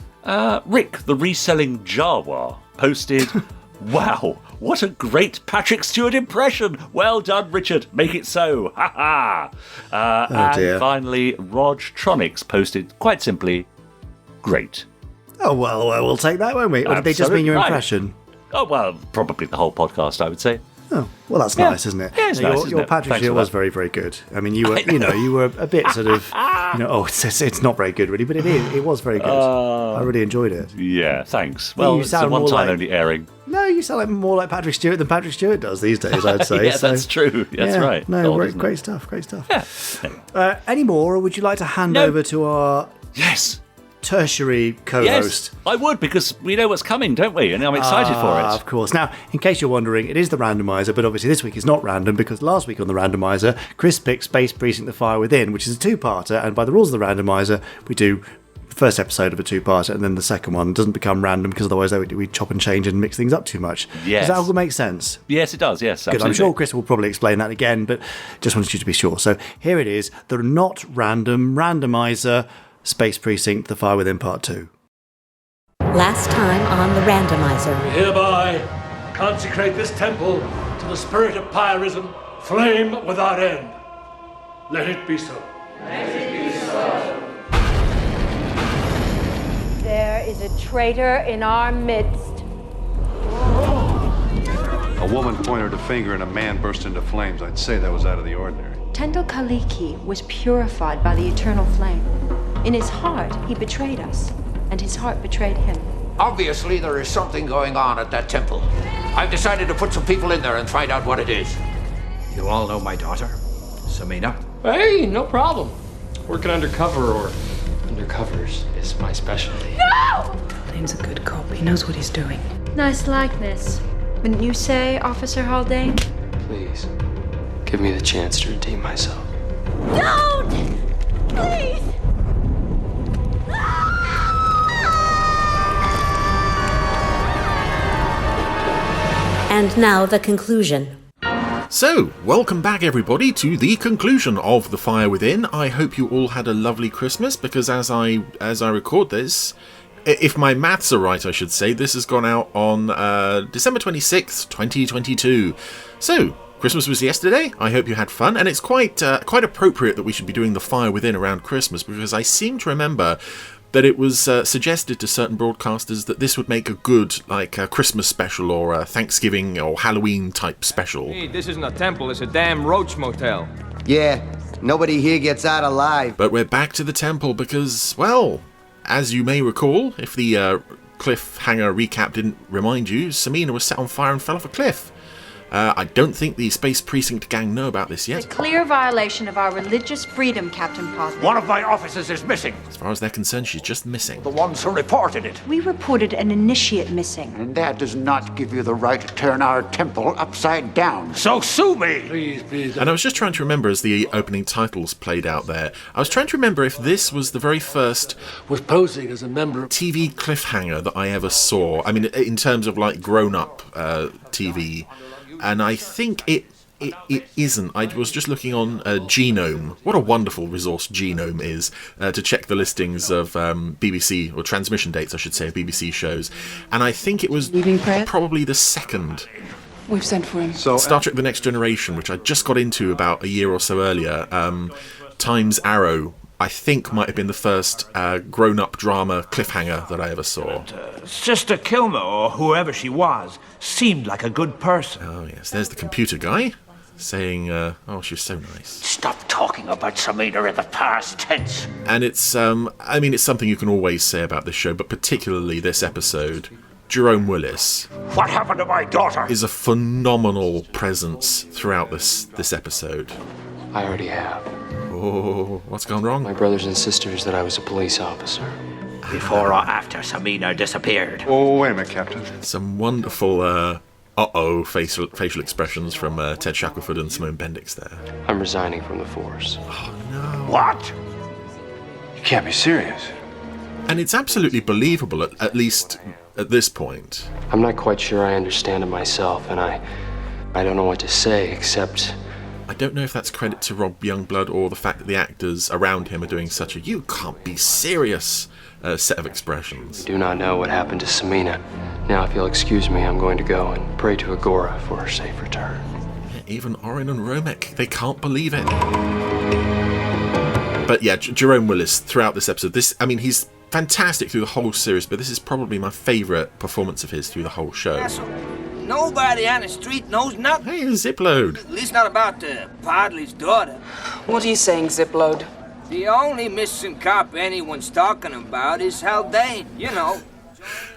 B: Rick, the reselling Jawa, posted, wow, what a great Patrick Stewart impression. Well done, Richard. Make it so. Ha ha. And finally, Rog Tronics posted, quite simply, great.
C: Oh, well, we'll take that, won't we? Or did they just mean your impression?
B: Oh, well, probably the whole podcast, I would say.
C: Oh, well, that's nice, isn't it?
B: Yeah, it's nice,
C: your Patrick Stewart was very, very good. I mean, you were, you were a bit sort of, it's not very good, really, but it was very good. I really enjoyed it.
B: Yeah, thanks. Well, it's a one-time only airing.
C: No, you sound more like Patrick Stewart than Patrick Stewart does these days, I'd say.
B: Yeah, that's true. That's right.
C: No, great stuff. Yeah. Any more, or would you like to hand over to our tertiary co-host?
B: Yes, I would, because we know what's coming, don't we? And I'm excited for it.
C: Of course. Now, in case you're wondering, it is the Randomiser, but obviously this week is not random, because last week on the Randomiser, Chris picked Space Precinct: The Fire Within, which is a two-parter, and by the rules of the Randomiser, we do the first episode of a two-parter, and then the second one doesn't become random, because otherwise we chop and change and mix things up too much.
B: Yes.
C: Does that all make sense?
B: Yes, it does. Yes, absolutely.
C: Good. I'm sure Chris will probably explain that again, but just wanted you to be sure. So here it is, the not random Randomiser, Space Precinct: The Fire Within Part 2.
J: Last time on the Randomiser.
K: We hereby consecrate this temple to the spirit of pyrism, flame without end. Let it be so.
L: Let it be so. There is a traitor in our midst.
M: A woman pointed a finger and a man burst into flames. I'd say that was out of the ordinary.
L: Tendel Kaliki was purified by the eternal flame. In his heart, he betrayed us, and his heart betrayed him.
M: Obviously, there is something going on at that temple. I've decided to put some people in there and find out what it is.
N: You all know my daughter, Samina?
O: Hey, no problem. Working undercover or undercovers is my specialty.
P: No! Name's a good cop. He knows what he's doing.
L: Nice likeness. Wouldn't you say, Officer Haldane?
O: Please, give me the chance to redeem myself.
P: Don't! Please!
J: And now the conclusion.
D: So, welcome back everybody to the conclusion of The Fire Within. I hope you all had a lovely Christmas, because as I record this, if my maths are right I should say, this has gone out on December 26th, 2022. So, Christmas was yesterday. I hope you had fun, and it's quite appropriate that we should be doing The Fire Within around Christmas, because I seem to remember that it was suggested to certain broadcasters that this would make a good, Christmas special or a Thanksgiving or Halloween type special.
Q: Hey, this isn't a temple, it's a damn roach motel.
R: Yeah, nobody here gets out alive.
D: But we're back to the temple because, well, as you may recall, if the cliffhanger recap didn't remind you, Samina was set on fire and fell off a cliff. I don't think the Space Precinct gang know about this yet.
L: It's a clear violation of our religious freedom, Captain Posty.
M: One of my officers is missing.
D: As far as they're concerned, she's just missing.
M: The ones who reported it.
L: We reported an initiate missing.
M: And that does not give you the right to turn our temple upside down. So sue me!
O: Please.
D: And I was just trying to remember as the opening titles played out there, I was trying to remember if this was the very first
K: was posing as a member of
D: TV cliffhanger that I ever saw. I mean, in terms of grown-up TV. And I think it isn't. I was just looking on Genome. What a wonderful resource Genome is to check the listings of BBC, or transmission dates, I should say, of BBC shows. And I think it was probably the second.
P: We've sent for him.
D: So, Star Trek The Next Generation, which I just got into about a year or so earlier. Times Arrow, I think, might have been the first grown-up drama cliffhanger that I ever saw.
N: Sister Kilmer, or whoever she was, seemed like a good person.
D: Oh, yes, there's the computer guy saying, oh, she was so nice.
M: Stop talking about Samina in the past tense.
D: And it's, it's something you can always say about this show, but particularly this episode. Jerome Willis.
M: What happened to my daughter?
D: Is a phenomenal presence throughout this episode.
O: I already have.
D: Oh, what's gone wrong?
O: My brothers and sisters that I was a police officer.
M: Before or after Samina disappeared?
S: Oh, wait a minute, Captain.
D: Some wonderful, facial expressions from Ted Shackelford and Simone Bendix there.
O: I'm resigning from the force.
D: Oh, no.
M: What?
S: You can't be serious.
D: And it's absolutely believable, at least at this point.
O: I'm not quite sure I understand it myself, and I don't know what to say, except...
D: I don't know if that's credit to Rob Youngblood or the fact that the actors around him are doing such a you can't be serious set of expressions.
O: I do not know what happened to Samina. Now, if you'll excuse me, I'm going to go and pray to Agora for her safe return.
D: Yeah, even Orin and Romek, they can't believe it. But yeah, Jerome Willis, throughout this episode, he's fantastic through the whole series, but this is probably my favourite performance of his through the whole show.
T: Nobody on the street knows nothing.
D: Hey, Zipload.
T: At least not about Podley's daughter.
P: What are you saying, Zipload?
T: The only missing cop anyone's talking about is Haldane, you know.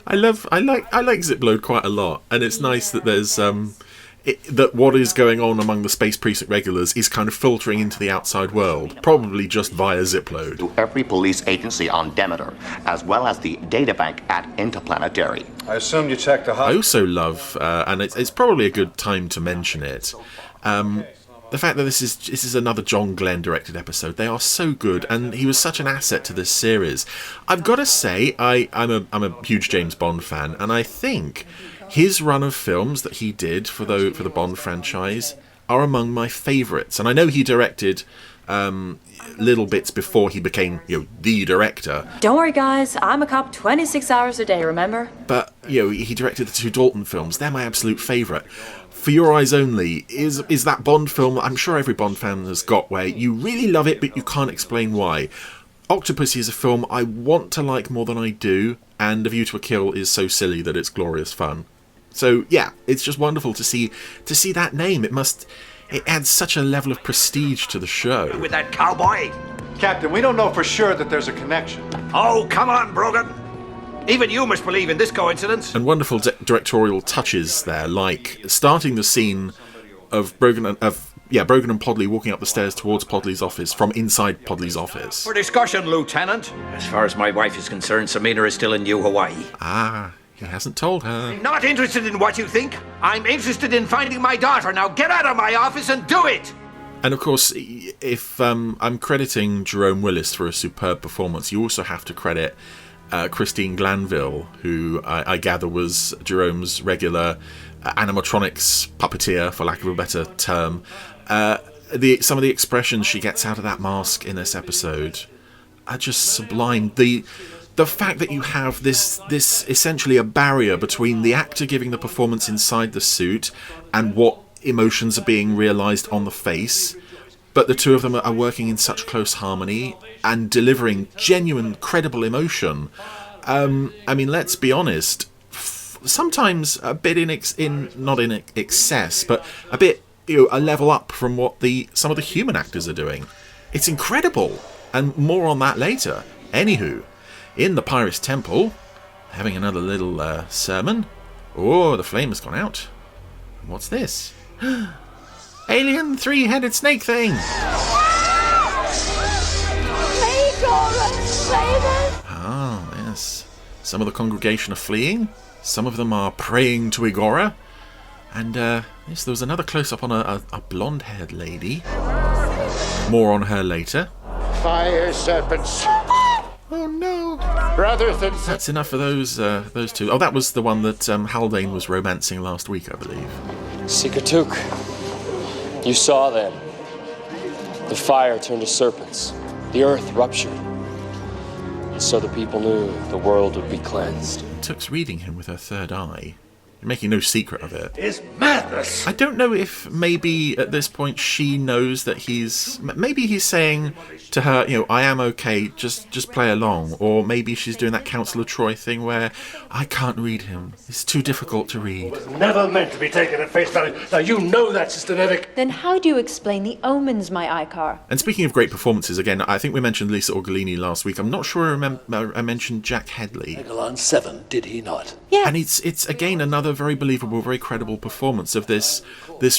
D: I like Zipload quite a lot, and it's nice that there's that what is going on among the Space Precinct regulars is kind of filtering into the outside world, probably just via Zipload.
U: To every police agency on Demeter, as well as the databank at Interplanetary.
S: I assume you checked the hub.
D: I also love, and it's probably a good time to mention it, the fact that this is another John Glenn directed episode. They are so good, and he was such an asset to this series. I've got to say, I'm a huge James Bond fan, and I think his run of films that he did for the Bond franchise are among my favourites. And I know he directed little bits before he became, the director.
V: Don't worry, guys. I'm a cop 26 hours a day, remember?
D: But, he directed the two Dalton films. They're my absolute favourite. For Your Eyes Only is that Bond film I'm sure every Bond fan has got, where you really love it, but you can't explain why. Octopussy is a film I want to like more than I do, and A View to a Kill is so silly that it's glorious fun. So yeah, it's just wonderful to see that name. it adds such a level of prestige to the show.
N: With that cowboy?
S: Captain, we don't know for sure that there's a connection.
N: Oh, come on, Brogan. Even you must believe in this coincidence.
D: And wonderful directorial touches there, like starting the scene of Brogan and Podley walking up the stairs towards Podley's office from inside Podley's office.
N: For discussion, Lieutenant. As far as my wife is concerned, Samina is still in New Hawaii.
D: Ah, he hasn't told her.
N: I'm not interested in what you think. I'm interested in finding my daughter. Now get out of my office and do it!
D: And of course, if I'm crediting Jerome Willis for a superb performance, you also have to credit Christine Glanville, who I gather was Jerome's regular animatronics puppeteer, for lack of a better term. Some of the expressions she gets out of that mask in this episode are just sublime. The fact that you have this essentially a barrier between the actor giving the performance inside the suit and what emotions are being realised on the face, but the two of them are working in such close harmony and delivering genuine, credible emotion. I mean, let's be honest, sometimes a bit not in excess, but a bit, a level up from what some of the human actors are doing. It's incredible, and more on that later. Anywho, in the Pirate's Temple, having another little sermon. Oh, the flame has gone out. What's this? Alien three-headed snake thing. Ah, yes. Some of the congregation are fleeing. Some of them are praying to Igora. And yes, there was another close-up on a blonde-haired lady. More on her later.
M: Fire serpents.
D: Oh no!
M: Rather than...
D: That's enough for those two. Oh, that was the one that Haldane was romancing last week, I believe.
O: Sikatuk, you saw them. The fire turned to serpents. The earth ruptured. And so the people knew the world would be cleansed.
D: Took's reading him with her third eye. Making no secret of it.
K: It's madness.
D: I don't know if maybe at this point she knows that maybe he's saying to her, I am okay, just play along. Or maybe she's doing that Councillor Troy thing where I can't read him. It's too difficult to read.
K: It was never meant to be taken at face value. Now you know that, Sister Nevik.
L: Then how do you explain the omens, my Icar?
D: And speaking of great performances, again, I think we mentioned Lisa Orgolini last week. I'm not sure I mentioned Jack Hedley.
K: Megalon 7, did he not?
L: Yeah.
D: And it's again another very believable, very credible performance of this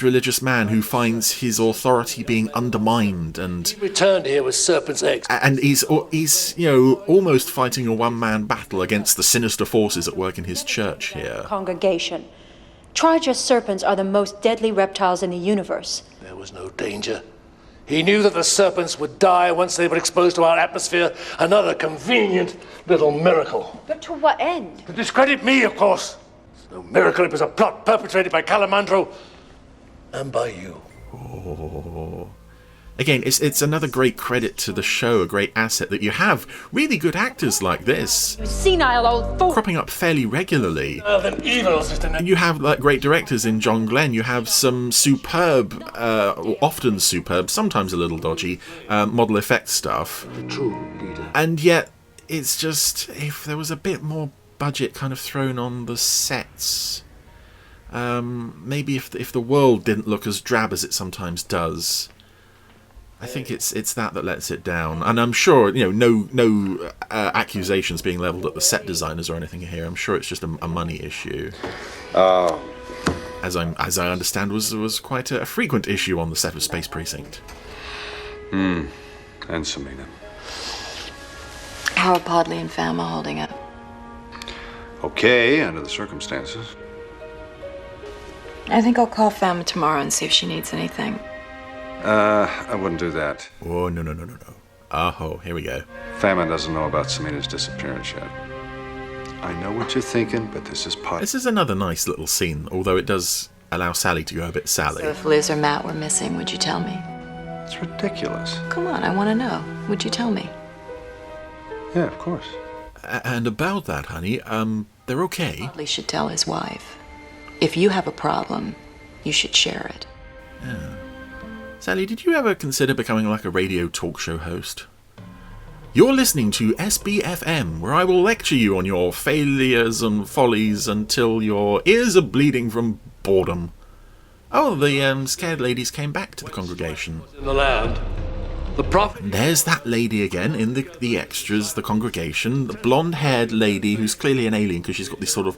D: religious man who finds his authority being undermined, and
K: He returned here with serpent's eggs.
D: And he's almost fighting a one-man battle against the sinister forces at work in his church here.
L: Congregation. Trigus serpents are the most deadly reptiles in the universe.
K: There was no danger. He knew that the serpents would die once they were exposed to our atmosphere. Another convenient little miracle.
L: But to what end?
K: To discredit me, of course. It's no miracle. It was a plot perpetrated by Calamandro and by you.
D: Oh. Again, it's another great credit to the show, a great asset that you have really good actors like this.
L: You senile old fool.
D: Cropping up fairly regularly.
K: Them evils, Sister Nevik.
D: And you have great directors in John Glenn. You have some superb, often superb, sometimes a little dodgy, model effect stuff.
K: The true leader.
D: And yet, it's just, if there was a bit more budget kind of thrown on the sets, maybe if the world didn't look as drab as it sometimes does, I think it's that lets it down. And I'm sure, no accusations being levelled at the set designers or anything here. I'm sure it's just a money issue. As I understand, was quite a frequent issue on the set of Space Precinct.
S: And Samina.
P: How are Podley and Fama holding up?
S: Okay, under the circumstances.
P: I think I'll call Fama tomorrow and see if she needs anything.
S: I wouldn't do that.
D: Oh, no. Oh, here we go.
S: Fama doesn't know about Samina's disappearance yet. I know what you're thinking, but this is part...
D: This is another nice little scene, although it does allow Sally to go a bit Sally.
P: So if Liz or Matt were missing, would you tell me?
S: It's ridiculous.
P: Come on, I want to know. Would you tell me?
S: Yeah, of course.
D: And about that, honey, they're okay.
P: Podley should tell his wife. If you have a problem, you should share it.
D: Yeah. Sally, did you ever consider becoming like a radio talk show host? You're listening to SBFM, where I will lecture you on your failures and follies until your ears are bleeding from boredom. Oh, the scared ladies came back to the congregation.
K: In the land, the prophet.
D: And there's that lady again in the extras, the congregation, the blonde-haired lady who's clearly an alien because she's got these sort of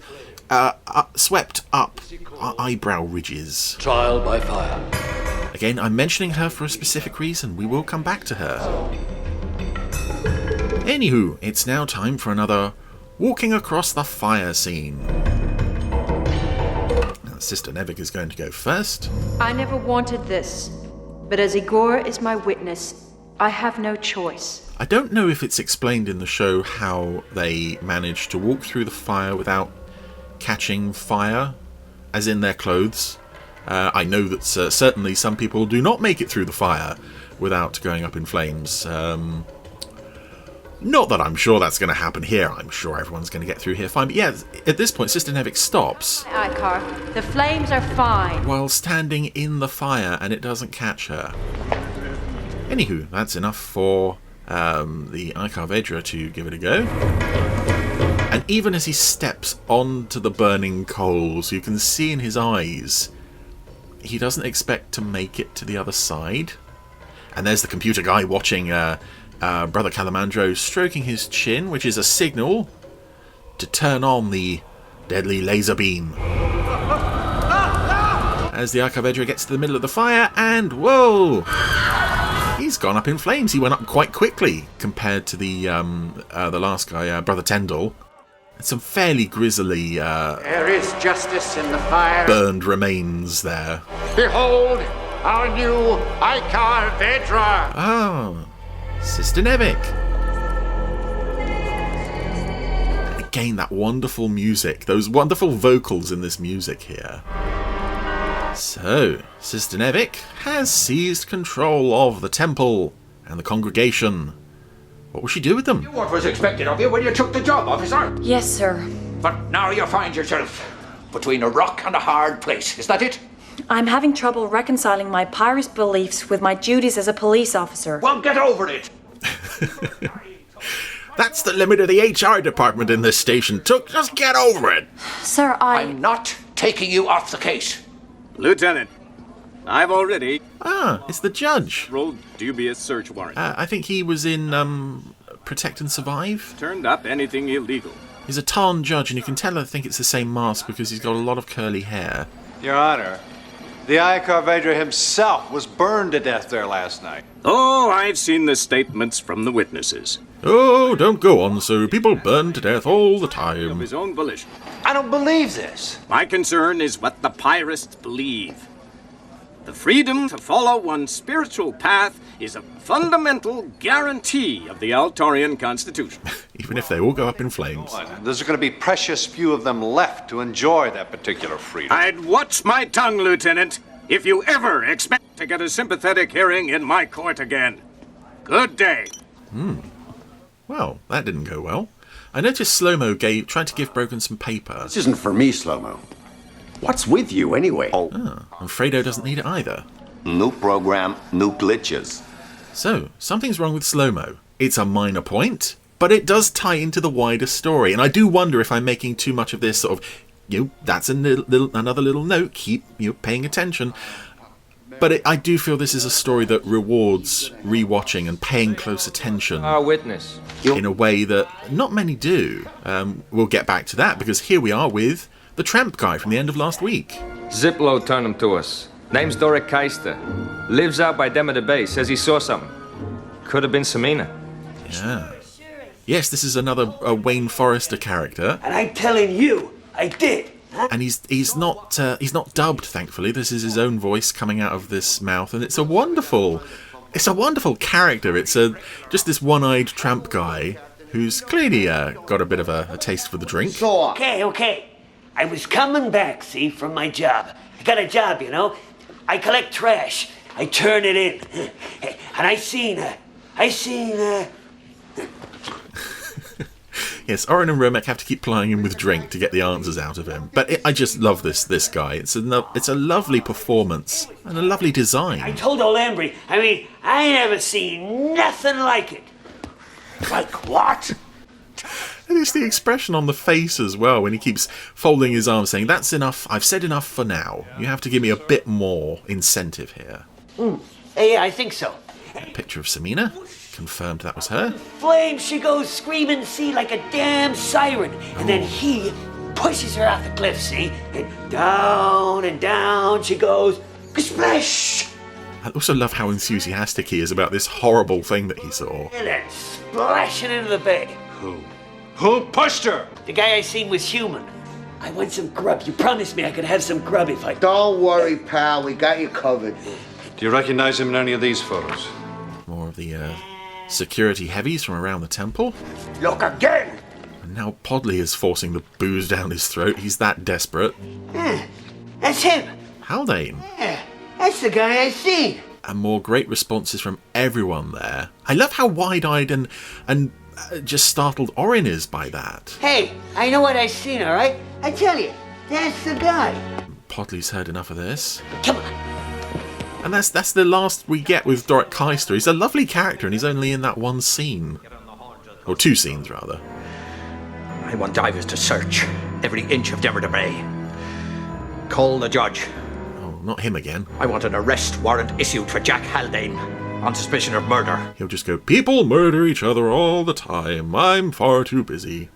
D: swept up eyebrow ridges.
K: Trial by fire.
D: Again, I'm mentioning her for a specific reason. We will come back to her. Anywho, it's now time for another walking across the fire scene. Now, Sister Nevik is going to go first.
L: I never wanted this, but as Igor is my witness, I have no choice.
D: I don't know if it's explained in the show how they managed to walk through the fire without catching fire, as in their clothes. I know that certainly some people do not make it through the fire without going up in flames. Not that I'm sure that's going to happen here. I'm sure everyone's going to get through here fine. But yeah, at this point, Sister Nevik stops.
L: Icar, the flames are fine.
D: While standing in the fire, and it doesn't catch her. Anywho, that's enough for the Icar Vedra to give it a go. And even as he steps onto the burning coals, you can see in his eyes he doesn't expect to make it to the other side. And there's the computer guy watching Brother Calamandro stroking his chin, which is a signal to turn on the deadly laser beam. As the Icar Vedra gets to the middle of the fire, and whoa! He's gone up in flames. He went up quite quickly compared to the last guy, Brother Tendall. Some fairly grisly
M: There is justice in the fire.
D: Burned remains there.
M: Behold, our new Icar Vedra.
D: Oh, Sister Nevik. Again, that wonderful music, those wonderful vocals in this music here. So, Sister Nevik has seized control of the temple and the congregation. What will she do with them?
N: What was expected of you when you took the job, officer?
V: Yes, sir.
N: But now you find yourself between a rock and a hard place. Is that it?
V: I'm having trouble reconciling my pirate beliefs with my duties as a police officer.
N: Well, get over it.
D: That's the limit of the HR department in this station. Just get over it.
V: Sir,
N: I'm not taking you off the case.
A: Lieutenant, I've already...
D: it's the judge.
A: Rolled dubious search warrant.
D: I think he was in Protect and Survive.
A: Turned up anything illegal.
D: He's a Tarn judge, and you can tell I think it's the same mask because he's got a lot of curly hair.
E: Your Honor, the Icar Vedra himself was burned to death there last night.
A: Oh, I've seen the statements from the witnesses.
D: Oh, don't go on, so people burn to death all the time.
A: Of his own volition.
E: I don't believe this.
A: My concern is what the pirates believe. The freedom to follow one's spiritual path is a fundamental guarantee of the Altorian Constitution.
D: Even if they all go up in flames.
E: There's going to be precious few of them left to enjoy that particular freedom.
A: I'd watch my tongue, Lieutenant, if you ever expect to get a sympathetic hearing in my court again. Good day.
D: Well, that didn't go well. I noticed Slow-Mo tried to give Brogan some paper.
U: This isn't for me, Slow-Mo. What's with you, anyway?
D: And Fredo doesn't need it either.
U: New program, new glitches.
D: So, something's wrong with Slow-Mo. It's a minor point, but it does tie into the wider story. And I do wonder if I'm making too much of this sort of, that's another little note, keep paying attention. But I do feel this is a story that rewards rewatching and paying close attention.
Q: Our witness.
D: In a way that not many do. We'll get back to that, because here we are with the tramp guy from the end of last week.
Q: Ziplo turned him to us. Name's Doric Keister. Lives out by Demeter Bay. Says he saw something. Could have been Samina.
D: Yeah. Yes, this is another Wayne Forrester character.
W: And I'm telling you, I did.
D: And he's not dubbed, thankfully. This is his own voice coming out of this mouth, and it's a wonderful character. It's just this one-eyed tramp guy who's clearly got a bit of a taste for the drink.
W: Okay. I was coming back, see, from my job. I got a job, I collect trash. I turn it in. And I seen
D: Yes, Oren and Romek have to keep plying him with drink to get the answers out of him. But I just love this guy. It's a lovely performance and a lovely design.
W: I told old Embry, I never seen nothing like it. Like what?
D: And it's the expression on the face as well when he keeps folding his arms saying, that's enough, I've said enough for now. You have to give me a bit more incentive here.
W: Yeah, I think so.
D: A picture of Samina. Confirmed that was her.
W: Flame, she goes screaming, see, like a damn siren. And then he pushes her off the cliff, see? And down she goes. Splash!
D: I also love how enthusiastic he is about this horrible thing that he saw.
W: And then splashing into the bay.
E: Who pushed her?
W: The guy I seen was human. I want some grub. You promised me I could have some grub if I...
R: Don't worry, pal. We got you covered.
E: Do you recognize him in any of these photos?
D: More of the security heavies from around the temple.
W: Look again!
D: And now Podley is forcing the booze down his throat. He's that desperate.
W: That's him.
D: Haldane.
W: That's the guy I seen.
D: And more great responses from everyone there. I love how wide-eyed and just startled Orin is by that.
W: Hey, I know what I seen, all right? I tell you, that's the guy.
D: Podley's heard enough of this.
W: Come on.
D: And that's the last we get with Doric Keister. He's a lovely character and he's only in that one scene. Or two scenes, rather.
M: I want divers to search every inch of Demerder Bay. Call the judge.
D: Oh, not him again.
M: I want an arrest warrant issued for Jack Haldane on suspicion of murder.
D: He'll just go, people murder each other all the time. I'm far too busy.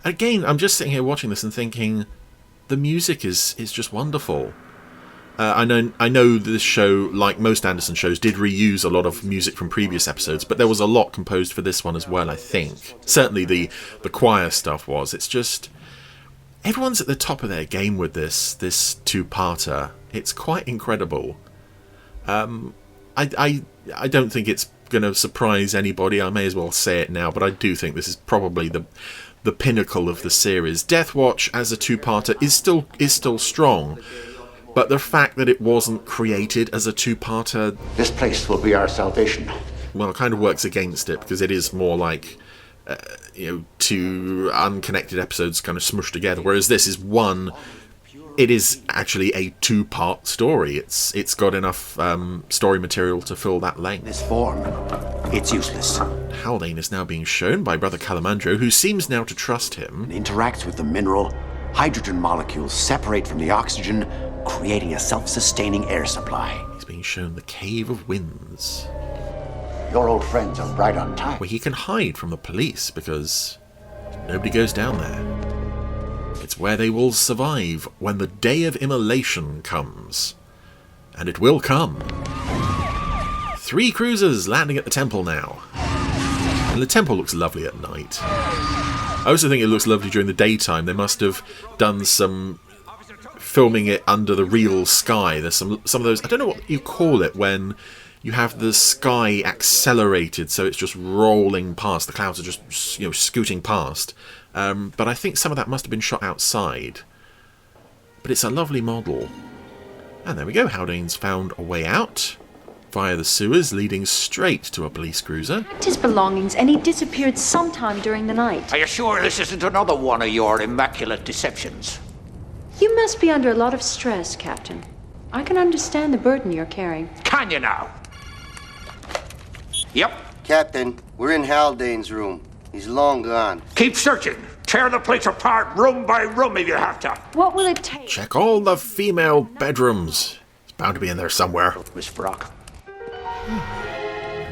D: Again, I'm just sitting here watching this and thinking, the music is just wonderful. I know this show, like most Anderson shows, did reuse a lot of music from previous episodes, but there was a lot composed for this one as well, I think. Certainly the choir stuff was. It's just... everyone's at the top of their game with this two-parter. It's quite incredible. I don't think it's going to surprise anybody. I may as well say it now, but I do think this is probably the pinnacle of the series. Death Watch as a two-parter is still strong. But the fact that it wasn't created as a two-parter...
M: This place will be our salvation.
D: Well, it kind of works against it, because it is more like, two unconnected episodes kind of smushed together, whereas this is one... it is actually a two-part story. It's got enough story material to fill that length.
M: This form, it's useless.
D: Haldane is now being shown by Brother Calamandro, who seems now to trust him.
M: It interacts with the mineral. Hydrogen molecules separate from the oxygen, creating a self-sustaining air supply.
D: He's being shown the Cave of Winds.
M: Your old friends are right on time.
D: Where he can hide from the police because nobody goes down there. It's where they will survive when the day of immolation comes. And it will come. 3 cruisers landing at the temple now. And the temple looks lovely at night. I also think it looks lovely during the daytime. They must have done some filming it under the real sky. There's some of those, I don't know what you call it when you have the sky accelerated so it's just rolling past. The clouds are just, scooting past. But I think some of that must have been shot outside. But it's a lovely model. And there we go. Haldane's found a way out via the sewers leading straight to a police cruiser.
V: His belongings, and he disappeared sometime during the night.
M: Are you sure this isn't another one of your immaculate deceptions?
V: You must be under a lot of stress, Captain. I can understand the burden you're carrying.
M: Can you now? Yep.
R: Captain, we're in Haldane's room. He's long gone.
M: Keep searching. Tear the place apart room by room if you have to.
V: What will it take?
D: Check all the female bedrooms. It's bound to be in there somewhere.
M: Miss Brock.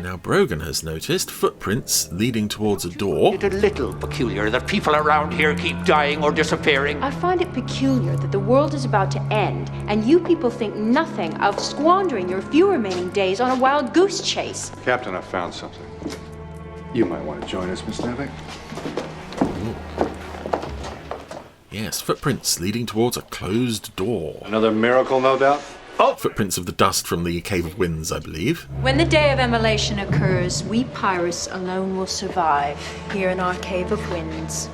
D: Now Brogan has noticed footprints leading towards a door.
M: It's a little peculiar that people around here keep dying or disappearing.
V: I find it peculiar that the world is about to end, and you people think nothing of squandering your few remaining days on a wild goose chase.
S: Captain, I found something. You might want to join us, Miss Nevik.
D: Yes, footprints leading towards a closed door.
S: Another miracle, no doubt?
D: Oh, footprints of the dust from the Cave of Winds, I believe.
V: When the day of immolation occurs, we pirates alone will survive here in our Cave of Winds.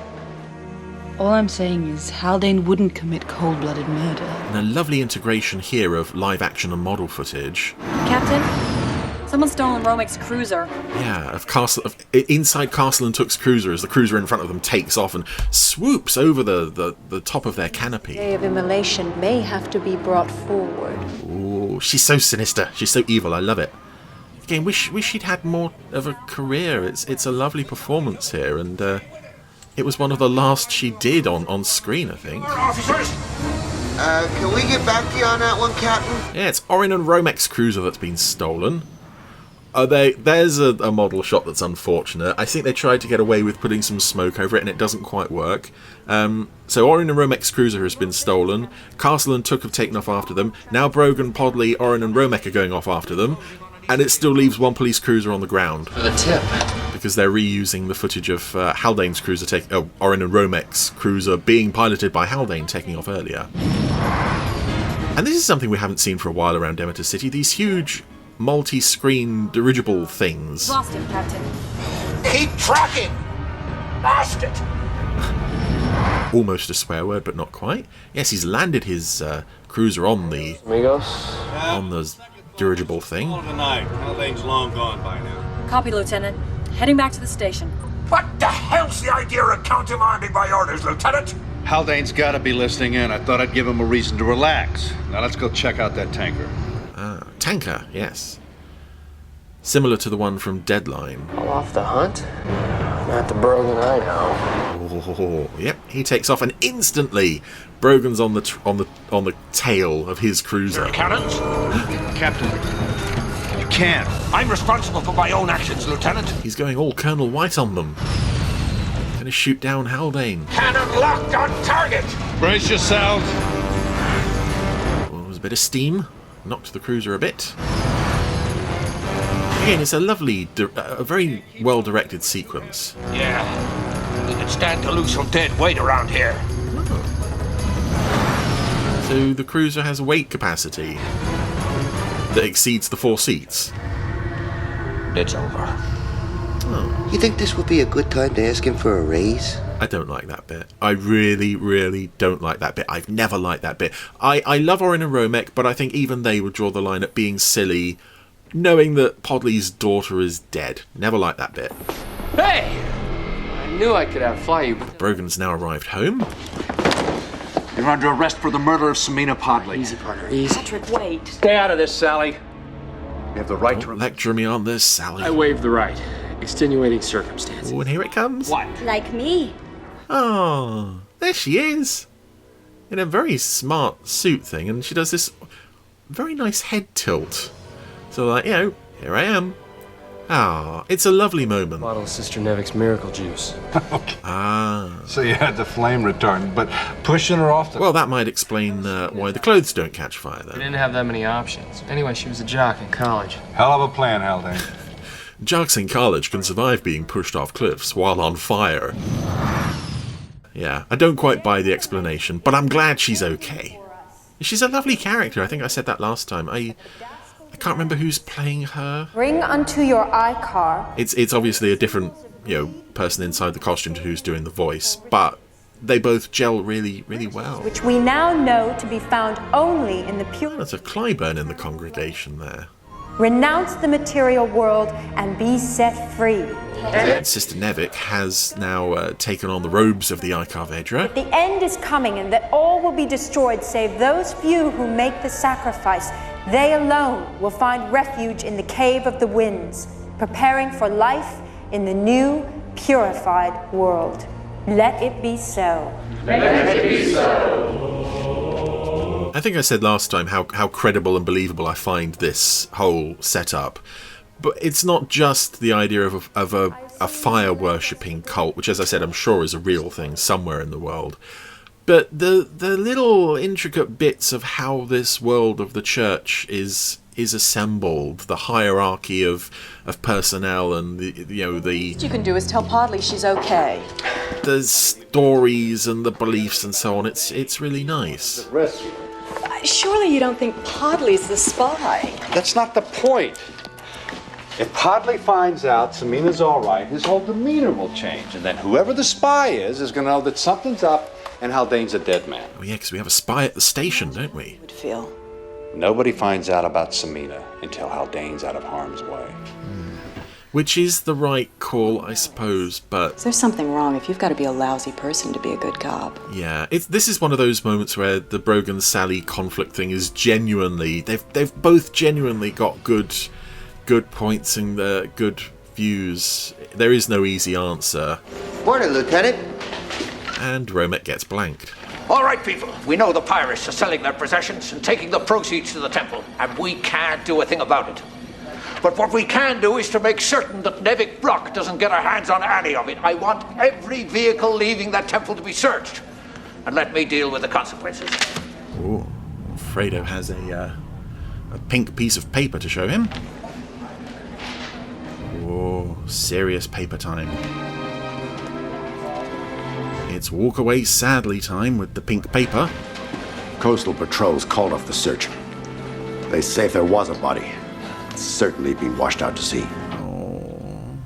F: All I'm saying is Haldane wouldn't commit cold-blooded murder.
D: And a lovely integration here of live action and model footage.
F: Captain, someone's stolen Romex's cruiser.
D: Yeah, inside Castle and Took's cruiser as the cruiser in front of them takes off and swoops over the top of their canopy.
V: The day of immolation may have to be brought forward.
D: Ooh, she's so sinister. She's so evil. I love it. Again, wish she'd had more of a career. It's a lovely performance here, and It was one of the last she did on screen, I think.
N: Officers!
R: Can we get back to you on that one, Captain?
D: Yeah, it's Orin and Romek's cruiser that's been stolen. There's a model shot that's unfortunate. I think they tried to get away with putting some smoke over it, and it doesn't quite work. So Orin and Romek's cruiser has been stolen. Castle and Took have taken off after them. Now Brogan, Podley, Orin and Romek are going off after them. And it still leaves one police cruiser on the ground.
O: For the tip.
D: Because they're reusing the footage of Haldane's cruiser, Orin and Romek's cruiser being piloted by Haldane taking off earlier. And this is something we haven't seen for a while around Demeter City. These huge multi-screen dirigible things.
G: Lost him, Captain.
N: Keep tracking! Lost it!
D: Almost a swear word, but not quite. Yes, he's landed his cruiser on the dirigible thing.
G: Tonight. Haldane's long gone by now. Copy, Lieutenant. Heading back to the station.
N: What the hell's the idea of countermanding my orders, Lieutenant?
S: Haldane's got to be listening in. I thought I'd give him a reason to relax. Now let's go check out that tanker.
D: Tanker, yes. Similar to the one from Deadline.
O: All off the hunt? Not the Brogan I know.
D: Oh, yep, he takes off, and instantly Brogan's on the tail of his cruiser.
N: Cannons?
S: Captain, you can't.
N: I'm responsible for my own actions, Lieutenant.
D: He's going all Colonel White on them. Gonna shoot down Haldane.
N: Cannon locked on target.
S: Brace yourselves.
D: Well, there was a bit of steam. Knocked the cruiser a bit. Again, it's a lovely, a very well-directed sequence.
N: Yeah, we can stand to lose some dead weight around here.
D: So the cruiser has weight capacity that exceeds the 4 seats.
N: It's over.
D: Oh.
R: You think this would be a good time to ask him for a raise?
D: I don't like that bit. I really, really don't like that bit. I've never liked that bit. I love Orin and Romek, but I think even they would draw the line at being silly, knowing that Podley's daughter is dead. Never liked that bit.
O: Hey! I knew I could outfly you.
D: Brogan's now arrived home.
S: You're under arrest for the murder of Samina Podley.
O: Easy, partner, easy.
G: Patrick, wait.
S: Stay out of this, Sally. You have the right to
D: lecture me on this, Sally.
O: I waive the right. Extenuating circumstances.
D: Oh, and here it comes.
S: What?
J: Like me.
D: Oh, there she is. In a very smart suit thing, and she does this very nice head tilt. So, like, you know, here I am. Ah, it's a lovely moment.
O: Bottle of Sister Nevik's miracle juice.
S: Okay.
D: Ah.
S: So you had the flame retardant, but pushing her off the...
D: Well, that might explain why the clothes don't catch fire,
O: We
D: then.
O: didn't have that many options. Anyway, she was a jock in college.
S: Hell of a plan, Haldane.
D: Jocks in college can survive being pushed off cliffs while on fire. Yeah, I don't quite buy the explanation, but I'm glad she's okay. She's a lovely character. I think I said that last time. I can't remember who's playing her.
V: Bring unto your iCar.
D: It's obviously a different, person inside the costume to who's doing the voice, but they both gel really, really well.
V: Which we now know to be found only in the pure...
D: There's a Clyburn in the congregation there.
V: Renounce the material world and be set free.
D: Sister Nevik has now taken on the robes of the Icar Vedra.
V: The end is coming and that all will be destroyed save those few who make the sacrifice. They alone will find refuge in the cave of the winds, preparing for life in the new, purified world. Let it be so.
O: Let it be so.
D: I think I said last time how credible and believable I find this whole setup. But it's not just the idea of a fire-worshipping cult, which, as I said, I'm sure is a real thing somewhere in the world. But the little intricate bits of how this world of the church is assembled, the hierarchy of personnel, and the
F: What you can do is tell Podley she's okay.
D: the stories and the beliefs and so on. It's really nice.
F: Surely you don't think Podley's the spy?
S: That's not the point. If Podley finds out Samina's all right, his whole demeanor will change. And then whoever the spy is going to know that something's up and Haldane's a dead man.
D: Oh yeah, because we have a spy at the station, don't we?
F: Would feel.
S: Nobody finds out about Samina until Haldane's out of harm's way.
D: Which is the right call, I suppose, but...
F: There's something wrong if you've got to be a lousy person to be a good cop.
D: Yeah, this is one of those moments where the Brogan-Sally conflict thing is genuinely... They've both genuinely got good points and good views. There is no easy answer.
R: Morning, Lieutenant.
D: And Romet gets blanked.
N: All right, people. We know the pirates are selling their possessions and taking the proceeds to the temple, and we can't do a thing about it. But what we can do is to make certain that Nevik Brock doesn't get our hands on any of it. I want every vehicle leaving that temple to be searched. And let me deal with the consequences.
D: Ooh, Fredo has a pink piece of paper to show him. Oh, serious paper time. It's walk away sadly time with the pink paper.
M: Coastal patrols called off the search. They say if there was a body, it's certainly been washed out to sea.
D: Oh,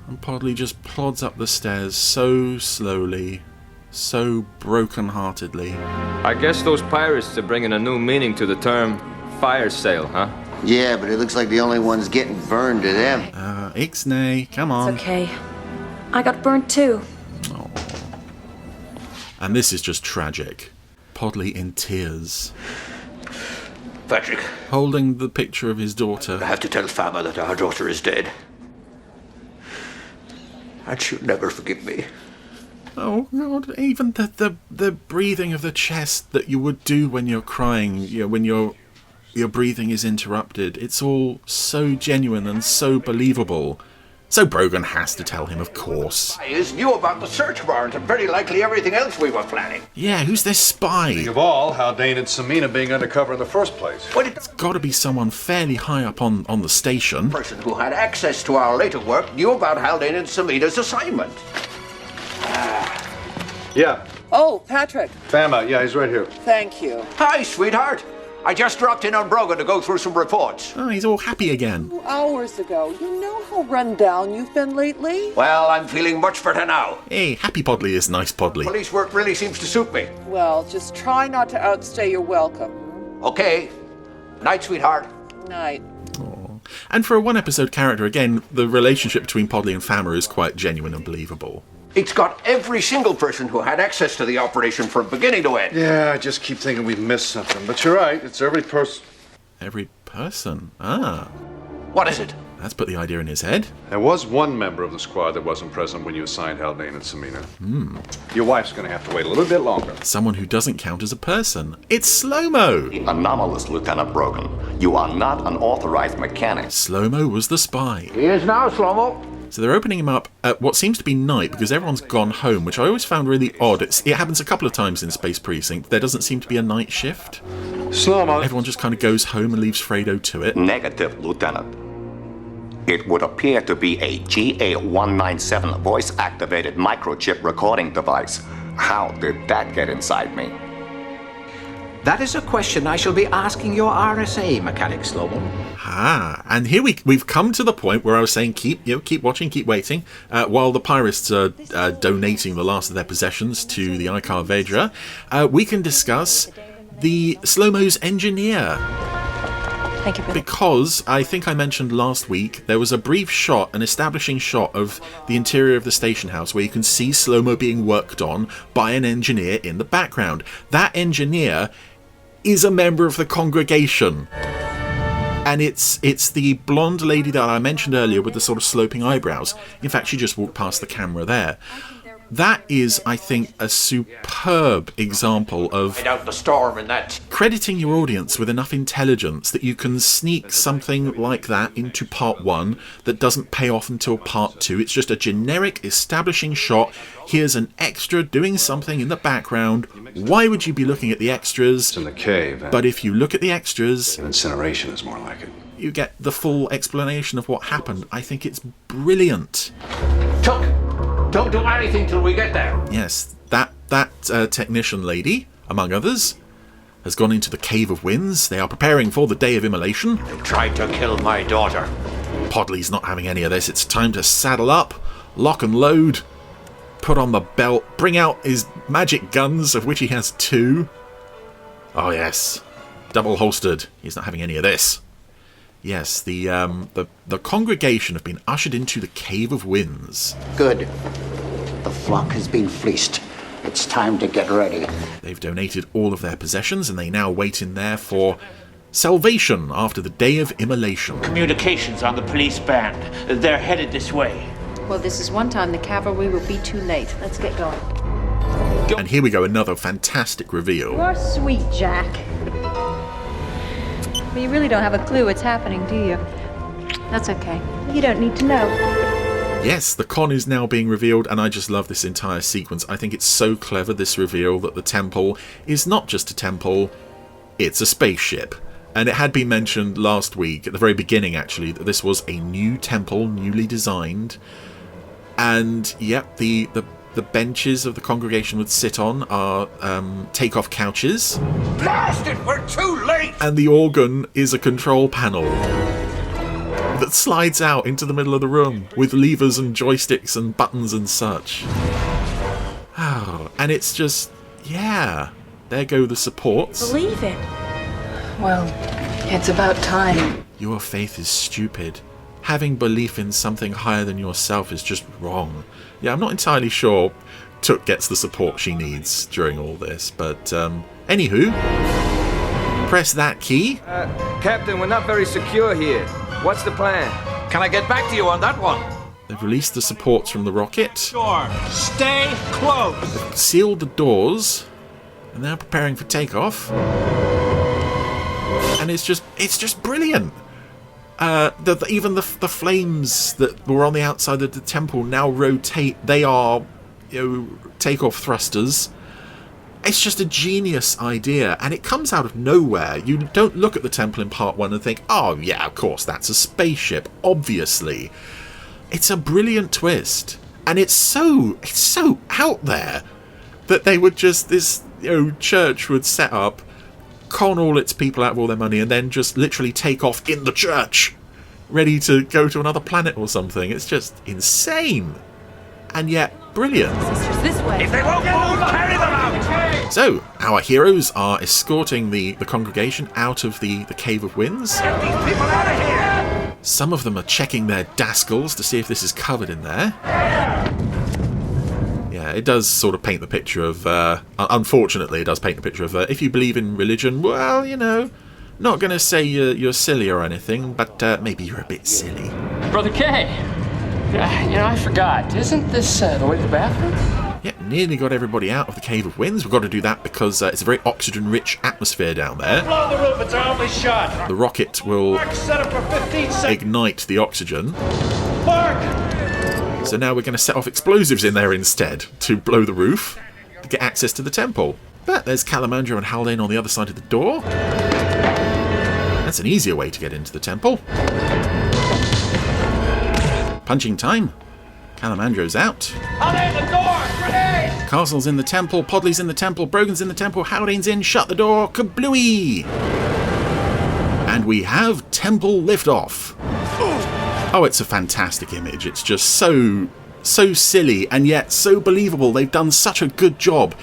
D: and Podley just plods up the stairs so slowly, so broken-heartedly.
Q: I guess those pirates are bringing a new meaning to the term fire sale, huh?
R: Yeah, but it looks like the only ones getting burned are them.
D: Ixnay, come on.
B: It's okay. I got burnt too.
D: Oh. And this is just tragic. Podley in tears.
N: Patrick.
D: Holding the picture of his daughter.
N: I have to tell Fama that our daughter is dead. And she'll never forgive me.
D: Oh God! Even the breathing of the chest that you would do when you're crying, you know, when your breathing is interrupted. It's all so genuine and so believable. So Brogan has to tell him, of course.
N: Spies knew about the search warrant and very likely everything else we were planning.
D: Yeah, who's this spy?
S: Think of all, Haldane and Samina being undercover in the first place.
D: It's got to be someone fairly high up on the station.
N: The person who had access to our later work knew about Haldane and Samina's assignment.
S: Yeah.
H: Oh, Patrick.
S: Fama, yeah, he's right here.
H: Thank you.
N: Hi, sweetheart. I just dropped in on Brogan to go through some reports.
D: Oh, he's all happy again.
H: 2 hours ago. You know how run down you've been lately?
N: Well, I'm feeling much better now.
D: Hey, happy Podley is nice Podley.
N: Police work really seems to suit me.
H: Well, just try not to outstay your welcome.
N: Okay. Night, sweetheart.
H: Night.
D: Aww. And for a one-episode character, again, the relationship between Podley and Fama is quite genuine and believable.
N: It's got every single person who had access to the operation from beginning to end.
S: Yeah, I just keep thinking we've missed something. But you're right, it's every person.
D: Every person? Ah.
N: What is it?
D: That's put the idea in his head.
S: There was one member of the squad that wasn't present when you assigned Haldane and Samina. Your wife's going to have to wait a little bit longer.
D: Someone who doesn't count as a person. It's Slow-Mo!
U: Anomalous, Lieutenant Brogan. You are not an authorized mechanic.
D: Slow-Mo was the spy.
N: He is now, Slow-Mo.
D: So they're opening him up at what seems to be night because everyone's gone home, which I always found really odd. It happens a couple of times in Space Precinct. There doesn't seem to be a night shift.
S: Slow-Mo.
D: Everyone just kind of goes home and leaves Fredo to it.
U: Negative, Lieutenant. It would appear to be a GA-197 voice-activated microchip recording device. How did that get inside me?
N: That is a question I shall be asking your RSA mechanic, Slow-Mo.
D: And here we've come to the point where I was saying keep watching, keep waiting, while the pirates are donating the last of their possessions to the Icar Vedra. We can discuss the Slow-Mo's engineer.
B: Thank you, Billy.
D: Because I think I mentioned last week there was a brief shot, an establishing shot of the interior of the station house where you can see Slow-Mo being worked on by an engineer in the background. That engineer is a member of the congregation. And it's the blonde lady that I mentioned earlier with the sort of sloping eyebrows. In fact, she just walked past the camera there. That is, I think, a superb example of
N: Out the storm and that.
D: crediting your audience with enough intelligence that you can sneak something like that into part 1 that doesn't pay off until part 2. It's just a generic establishing shot. Here's an extra doing something in the background. Why would you be looking at the extras?
S: It's in the cave.
D: But if you look at the extras,
S: incineration is more like it.
D: You get the full explanation of what happened. I think it's brilliant.
N: Tuck, don't do anything till we get there.
D: Yes, that technician lady, among others, has gone into the Cave of Winds. They are preparing for the day of immolation.
N: They tried to kill my daughter.
D: Podley's not having any of this. It's time to saddle up, lock and load, put on the belt, bring out his magic guns, of which he has 2. Oh yes, double holstered. He's not having any of this. Yes, the congregation have been ushered into the Cave of Winds.
M: Good. The flock has been fleeced. It's time to get ready.
D: They've donated all of their possessions and they now wait in there for salvation after the day of immolation.
W: Communications on the police band. They're headed this way.
L: Well, this is one time the cavalry will be too late. Let's get going.
D: And here we go, another fantastic reveal.
L: You are sweet, Jack. But you really don't have a clue what's happening, do you? That's okay. You don't need to know.
D: Yes, the con is now being revealed, and I just love this entire sequence. I think it's so clever, this reveal, that the temple is not just a temple, it's a spaceship. And it had been mentioned last week, at the very beginning actually, that this was a new temple, newly designed. And, yep, the benches of the congregation would sit on are take-off couches.
N: Blast it, we're too late!
D: And the organ is a control panel that slides out into the middle of the room with levers and joysticks and buttons and such. Oh, and it's just, yeah, there go the supports.
B: Believe it.
F: Well, it's about time.
D: Your faith is stupid. Having belief in something higher than yourself is just wrong. Yeah, I'm not entirely sure Took gets the support she needs during all this, but anywho, press that key.
Q: Captain, we're not very secure here. What's the plan?
N: Can I get back to you on that one?
D: They've released the supports from the rocket.
N: Door. Stay close.
D: They've sealed the doors, and they're preparing for takeoff. And it's just brilliant. Even the flames that were on the outside of the temple now rotate. They are, takeoff thrusters. It's just a genius idea, and it comes out of nowhere. You don't look at the temple in part 1 and think, oh yeah, of course, that's a spaceship, obviously. It's a brilliant twist, and it's so out there that they would just, this church would set up, con all its people out of all their money, and then just literally take off in the church, ready to go to another planet or something. It's just insane, and yet brilliant.
B: Sisters, this way.
N: If they won't move, carry them out!
D: So, our heroes are escorting the congregation out of the Cave of Winds.
N: Get these people out of here!
D: Some of them are checking their dascals to see if this is covered in there. Yeah, it does sort of paint the picture of, unfortunately, it does paint the picture of, if you believe in religion, well, not going to say you're silly or anything, but maybe you're a bit silly.
O: Brother Kay, I forgot. Isn't this the way to the bathroom?
D: Yeah, nearly got everybody out of the Cave of Winds. We've got to do that because it's a very oxygen-rich atmosphere down there.
N: Blow the roof, it's our only shot.
D: The rocket will
N: Mark, set up for 15 seconds.
D: ignite the oxygen.
N: Mark!
D: So now we're going to set off explosives in there instead to blow the roof to get access to the temple. But there's Calamandro and Haldane on the other side of the door. That's an easier way to get into the temple. Punching time. Calamandro's out.
N: Haldane, the door! Grenade!
D: Castle's in the temple, Podley's in the temple, Brogan's in the temple, Haldane's in, shut the door, kablooey! And we have temple liftoff. Oh, it's a fantastic image. It's just so silly and yet so believable. They've done such a good job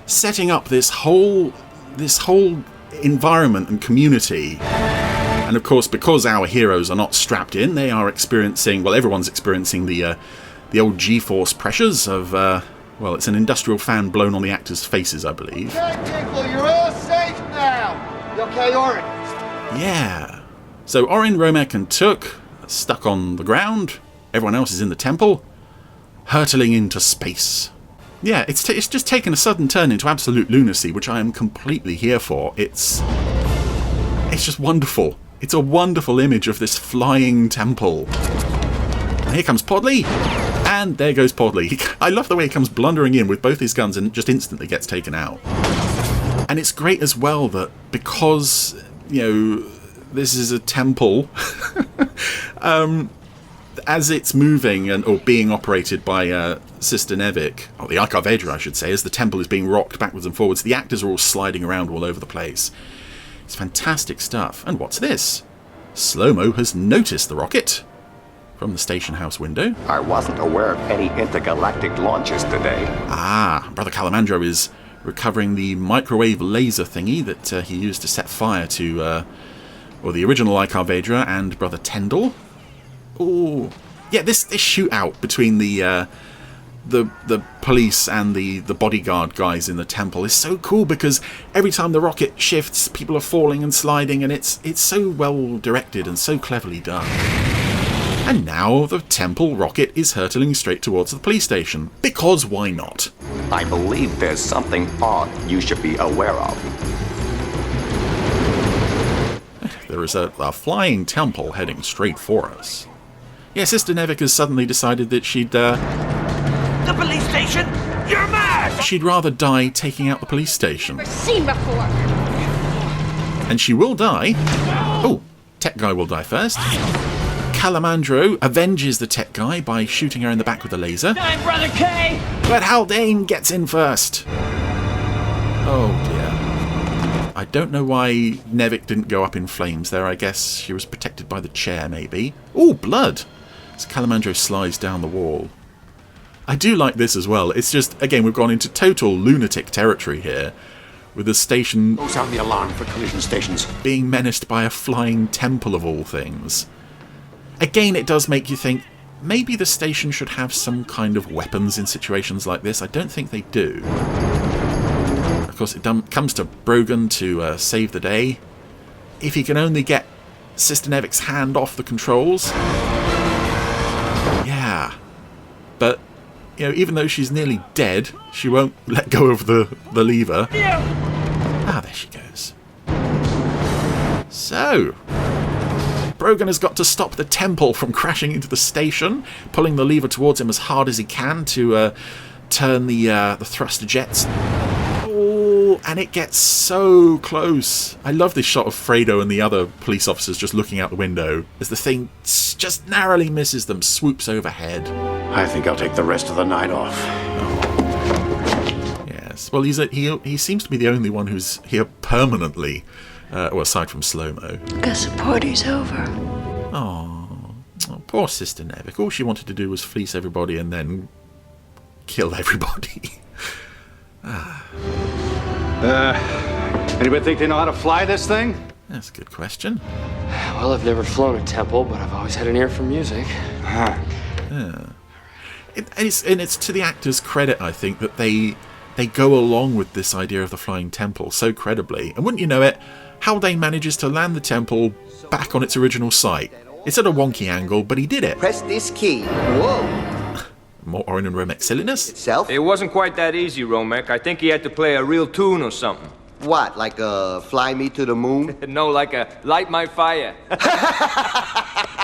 D: setting up this whole environment and community. And of course, because our heroes are not strapped in, they are experiencing, well, everyone's experiencing the old G-force pressures of, well, it's an industrial fan blown on the actors' faces, I believe.
R: Okay, people, you're all safe now. You okay, Orin?
D: Yeah. So Orin, Romek, and Took stuck on the ground. Everyone else is in the temple, hurtling into space. Yeah, it's just taken a sudden turn into absolute lunacy, which I am completely here for. It's just wonderful. It's a wonderful image of this flying temple. And here comes Podley, and there goes Podley. I love the way he comes blundering in with both his guns and just instantly gets taken out. And it's great as well that because, this is a temple, as it's moving or being operated by Sister Nevik, or the Arcavedra I should say, as the temple is being rocked backwards and forwards, the actors are all sliding around all over the place. It's fantastic stuff. And what's this? Slow-Mo has noticed the rocket from the station house window.
U: I wasn't aware of any intergalactic launches today.
D: Ah, Brother Calamandro is recovering the microwave laser thingy that he used to set fire to, the original Arcavedra and Brother Tendel. Oh, yeah, this shootout between the police and the bodyguard guys in the temple is so cool because every time the rocket shifts, people are falling and sliding, and it's so well directed and so cleverly done. And now the temple rocket is hurtling straight towards the police station, because why not?
U: I believe there's something odd you should be aware of.
D: There is a flying temple heading straight for us. Yeah, Sister Nevik has suddenly decided that she'd,
W: The police station? You're mad!
D: she'd rather die taking out the police station.
C: Seen before.
D: And she will die. Oh, tech guy will die first. Calamandro avenges the tech guy by shooting her in the back with a laser.
W: Time, Brother K!
D: But Haldane gets in first. Oh dear. I don't know why Nevik didn't go up in flames there. I guess she was protected by the chair, maybe. Oh, blood! As Calamandro slides down the wall. I do like this as well. It's just, again, we've gone into total lunatic territory here. With the station...
M: Go sound the alarm for collision stations.
D: ...being menaced by a flying temple of all things. Again, it does make you think, maybe the station should have some kind of weapons in situations like this. I don't think they do. Of course, it comes to Brogan to save the day. If he can only get Sister Nevik's hand off the controls. Yeah. But, you know, even though she's nearly dead, she won't let go of the lever. Ah, there she goes. So... Brogan has got to stop the temple from crashing into the station, pulling the lever towards him as hard as he can to turn the thruster jets. Oh, and it gets so close. I love this shot of Fredo and the other police officers just looking out the window as the thing just narrowly misses them, swoops overhead.
M: I think I'll take the rest of the night off.
D: Oh. Yes, well, he seems to be the only one who's here permanently. Well, aside from slow-mo.
C: Guess the party's over.
D: Oh, poor Sister Nevik. All she wanted to do was fleece everybody and then kill everybody.
S: Anybody think they know how to fly this thing?
D: That's a good question.
O: Well, I've never flown a temple, but I've always had an ear for music.
D: Yeah. It's to the actors' credit, I think, that they go along with this idea of the flying temple so credibly. And wouldn't you know it, Haldane manages to land the temple back on its original site. It's at a wonky angle, but he did it.
R: Press this key. Whoa.
D: More Orin and Romek silliness?
R: Itself?
Q: It wasn't quite that easy, Romek. I think he had to play a real tune or something.
R: What, like Fly Me to the Moon?
Q: No, like a Light My Fire.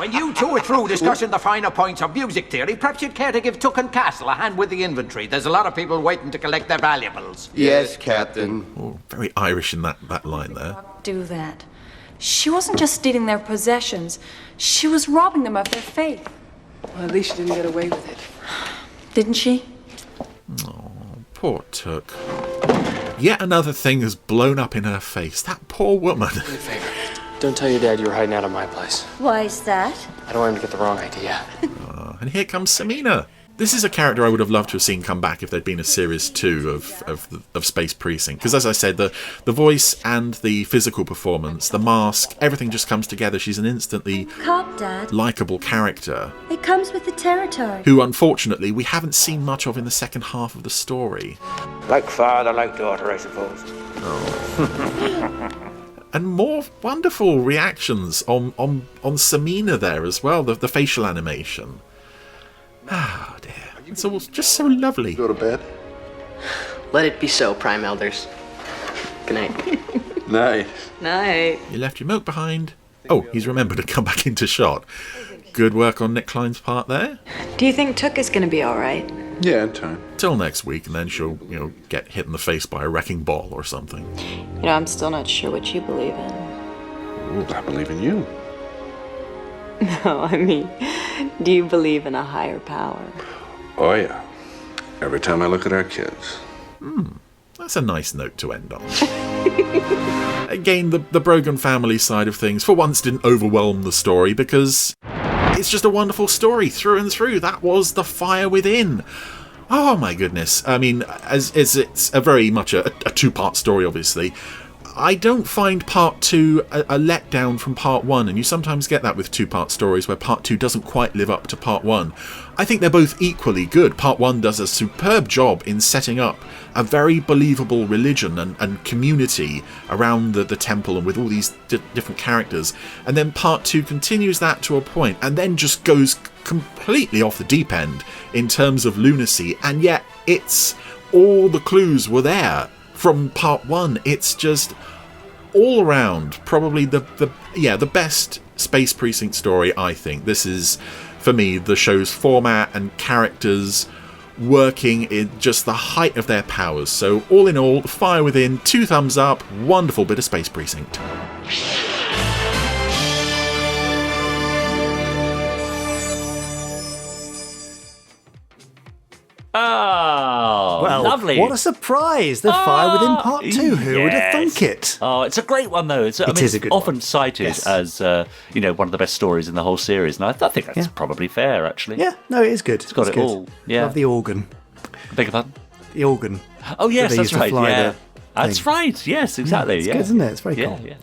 N: When you two are through discussing the finer points of music theory, perhaps you'd care to give Took and Castle a hand with the inventory. There's a lot of people waiting to collect their valuables.
R: Yes, Captain.
D: Oh, very Irish in that line there.
B: Do that. She wasn't just stealing their possessions. She was robbing them of their faith.
F: Well, at least she didn't get away with it.
B: Didn't she?
D: Oh, poor Took. Yet another thing has blown up in her face. That poor woman.
O: Do me a favor. Don't tell your dad you were hiding out of my place.
C: Why is that?
O: I don't want him to get the wrong idea.
D: And here comes Samina. This is a character I would have loved to have seen come back if there'd been a series 2 of Space Precinct. Because as I said, the voice and the physical performance, the mask, everything just comes together. She's an instantly
C: Cop, Dad.
D: likeable character.
C: It comes with the territory.
D: Who, unfortunately, we haven't seen much of in the second half of the story.
W: Like father, like daughter, I suppose.
D: And more wonderful reactions on Samina there as well, the facial animation. Oh dear, it's all just so lovely.
I: Go to bed.
T: Let it be so, Prime Elders. Good night.
I: Night.
T: Night.
D: You left your milk behind. Oh, he's remembered to come back into shot. Good work on Nick Klein's part there.
P: Do you think Took is going to be all right?
I: Yeah, in time.
D: Till next week, and then she'll, get hit in the face by a wrecking ball or something.
P: I'm still not sure what you believe in.
I: Ooh, I believe in you.
P: No, I mean, do you believe in a higher power?
I: Oh, yeah. Every time I look at our kids.
D: That's a nice note to end on. Again, the Brogan family side of things, for once, didn't overwhelm the story because it's just a wonderful story through and through. That was The Fire Within. Oh my goodness. I mean, as it's a very much a two-part story, obviously. I don't find part 2 a letdown from part 1, and you sometimes get that with two-part stories where part 2 doesn't quite live up to part 1. I think they're both equally good. Part 1 does a superb job in setting up a very believable religion and community around the temple and with all these different characters, and then part 2 continues that to a point and then just goes completely off the deep end in terms of lunacy, and yet it's all the clues were there from part 1. It's just all around probably the best Space Precinct story, I think. This is, for me, the show's format and characters working in just the height of their powers. So all in all, Fire Within, 2 thumbs up, wonderful bit of Space Precinct.
A: Oh,
E: well,
A: lovely.
E: What a surprise. The Fire Within Part 2. Who would have thunk it?
A: Oh, it's a great one, though. It is a good often cited as, one of the best stories in the whole series. And I think that's probably fair, actually.
E: Yeah, no, it is good.
A: It's got it all. Yeah.
E: Love the organ.
A: Beg your pardon?
E: The organ.
A: Oh, yes, that's right. Yeah. That's right. Yes, exactly.
E: It's good, isn't it? It's very cool.
A: Yeah.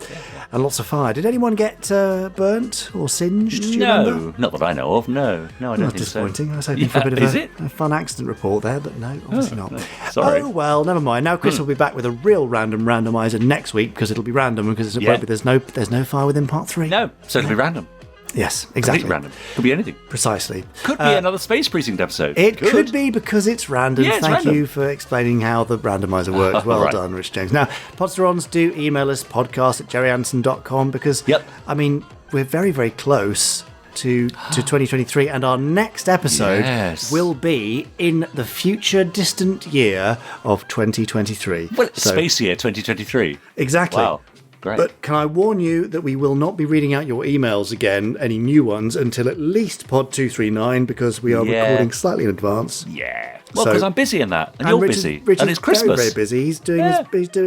E: And lots of fire. Did anyone get burnt or singed? Do you remember?
A: Not that I know of. No, I don't think
E: disappointing.
A: so.
E: I was hoping for a bit of a fun accident report there, but no, obviously not.
A: No. Sorry.
E: Oh, well, never mind. Now Chris will be back with a real random randomiser next week because it'll be random because it won't be, there's no Fire Within Part 3.
A: No, so it'll be random.
E: Yes, exactly.
A: Completely random. Could be anything.
E: Precisely.
A: Could be another Space Precinct episode.
E: It could be because it's random.
A: Yeah, it's
E: Thank
A: random.
E: you for explaining how the randomiser works. Well done, Rich James. Now, Podsterons, do email us, podcast@gerryanderson.com, because, I mean, we're very, very close to 2023, and our next episode will be in the future distant year of 2023.
A: Well, it's space year 2023.
E: Exactly.
A: Wow. Great.
E: But can I warn you that we will not be reading out your emails again, any new ones, until at least Pod 239, because we are recording slightly in advance.
A: Yeah. Well, because I'm busy in that, and you're busy,
E: Richard's
A: and it's Christmas.
E: Very, very busy. He's doing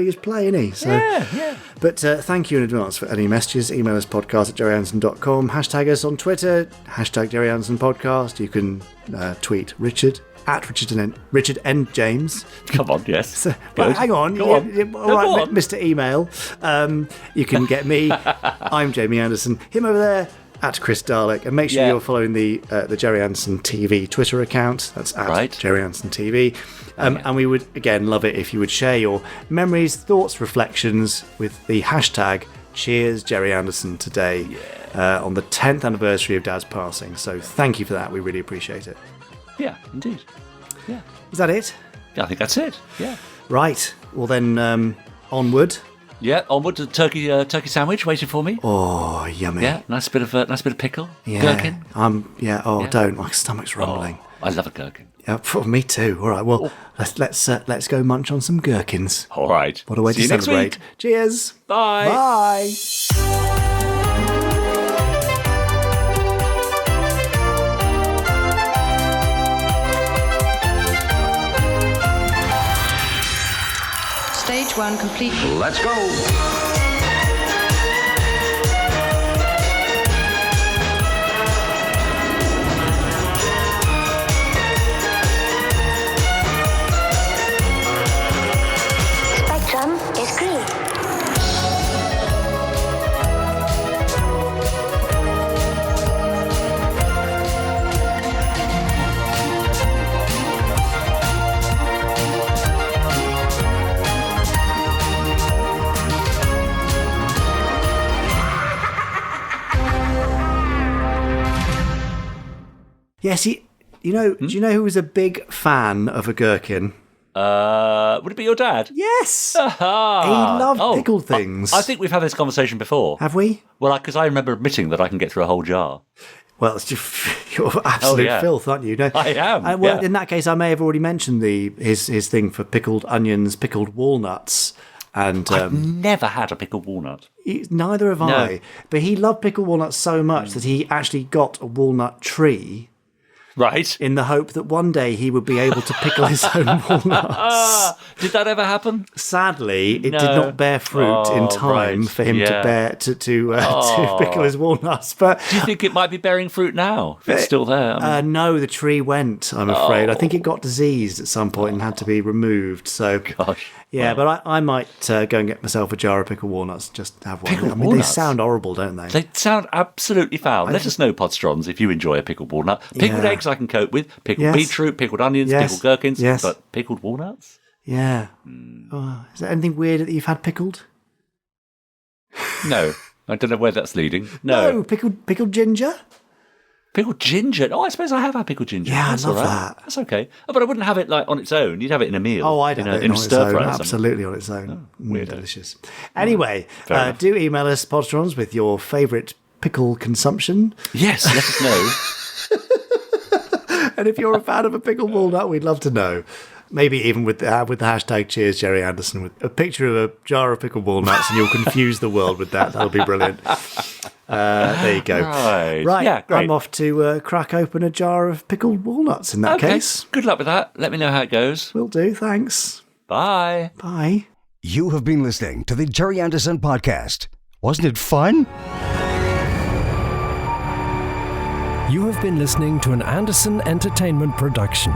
E: his play, isn't he? So,
A: yeah.
E: But thank you in advance for any messages. Email us podcast@gerryanderson.com. Hashtag us on Twitter. Hashtag Gerry Anderson Podcast. You can tweet Richard. At Richard N. James.
A: Come on, yes.
E: So, well, hang on.
A: Go on.
E: All right, Mr. Email. You can get me. I'm Jamie Anderson. Him over there at Chris Dalek. And make sure you're following the Gerry Anderson TV Twitter account. That's at Gerry Anderson TV. And we would, again, love it if you would share your memories, thoughts, reflections with the hashtag Cheers Gerry Anderson today on the 10th anniversary of Dad's passing. So thank you for that. We really appreciate it.
A: Yeah, indeed. Yeah.
E: Is that it?
A: Yeah, I think that's it. Yeah.
E: Right. Well then, onward.
A: Yeah, onward to the turkey sandwich waiting for me.
E: Oh, yummy.
A: Yeah, nice bit of pickle.
E: Yeah.
A: Gherkin.
E: Don't. My stomach's rumbling.
A: I love a gherkin.
E: Yeah, me too. All right. Well, let's go munch on some gherkins.
A: All right.
E: What a way to celebrate.
A: Next week.
E: Cheers.
A: Bye.
E: Bye.
P: Stage 1 complete.
I: Let's go.
C: Spectrum is green.
E: Yes, do you know who was a big fan of a gherkin?
A: Would it be your dad?
E: Yes.
A: He
E: He loved pickled things.
A: I think we've had this conversation before.
E: Have we?
A: Well, because I remember admitting that I can get through a whole jar.
E: Well, it's just, you're absolute filth, aren't you? No,
A: I am.
E: Well, in that case, I may have already mentioned his thing for pickled onions, pickled walnuts. And
A: I've never had a pickled walnut.
E: Neither have I. But he loved pickled walnuts so much that he actually got a walnut tree.
A: Right.
E: In the hope that one day he would be able to pickle his own walnuts.
A: Did that ever happen?
E: Sadly, it did not bear fruit in time for him to pickle his walnuts. But
A: do you think it might be bearing fruit now? If it's still there?
E: No, the tree went, I'm afraid. I think it got diseased at some point and had to be removed. So, yeah, but I might go and get myself a jar of pickled walnuts, just have one.
A: Pickled
E: walnuts? They sound horrible, don't they?
A: They sound absolutely foul. Let us know, Podstrons, if you enjoy a pickled walnut. Pickled eggs I can cope with. Pickled beetroot, pickled onions, pickled gherkins. But pickled walnuts?
E: Yeah. Oh, is there anything weird that you've had pickled?
A: No. I don't know where that's leading. No.
E: Pickled ginger?
A: Pickled ginger. Oh, I suppose I have had pickled ginger.
E: Yeah,
A: That's
E: I love
A: all right.
E: that.
A: That's okay. Oh, but I wouldn't have it like on its own. You'd have it in a meal.
E: Oh, I'd have it
A: in
E: on
A: a
E: its
A: stir
E: own.
A: fry.
E: Absolutely on its own.
A: Weirdo.
E: Delicious. Anyway,
A: Fair
E: do email us, Podstrons, with your favourite pickle consumption.
A: Yes, let us know.
E: And if you're a fan of a pickled walnut, we'd love to know. Maybe even with the hashtag Cheers Gerry Anderson, with a picture of a jar of pickled walnuts, and you'll confuse the world with that. That'll be brilliant. There you go. Right.
A: Yeah, great.
E: I'm off to crack open a jar of pickled walnuts in that case.
A: Good luck with that. Let me know how it goes.
E: Will do. Thanks.
A: Bye.
E: Bye.
G: You have been listening to the Gerry Anderson Podcast. Wasn't it fun?
J: You have been listening to an Anderson Entertainment production.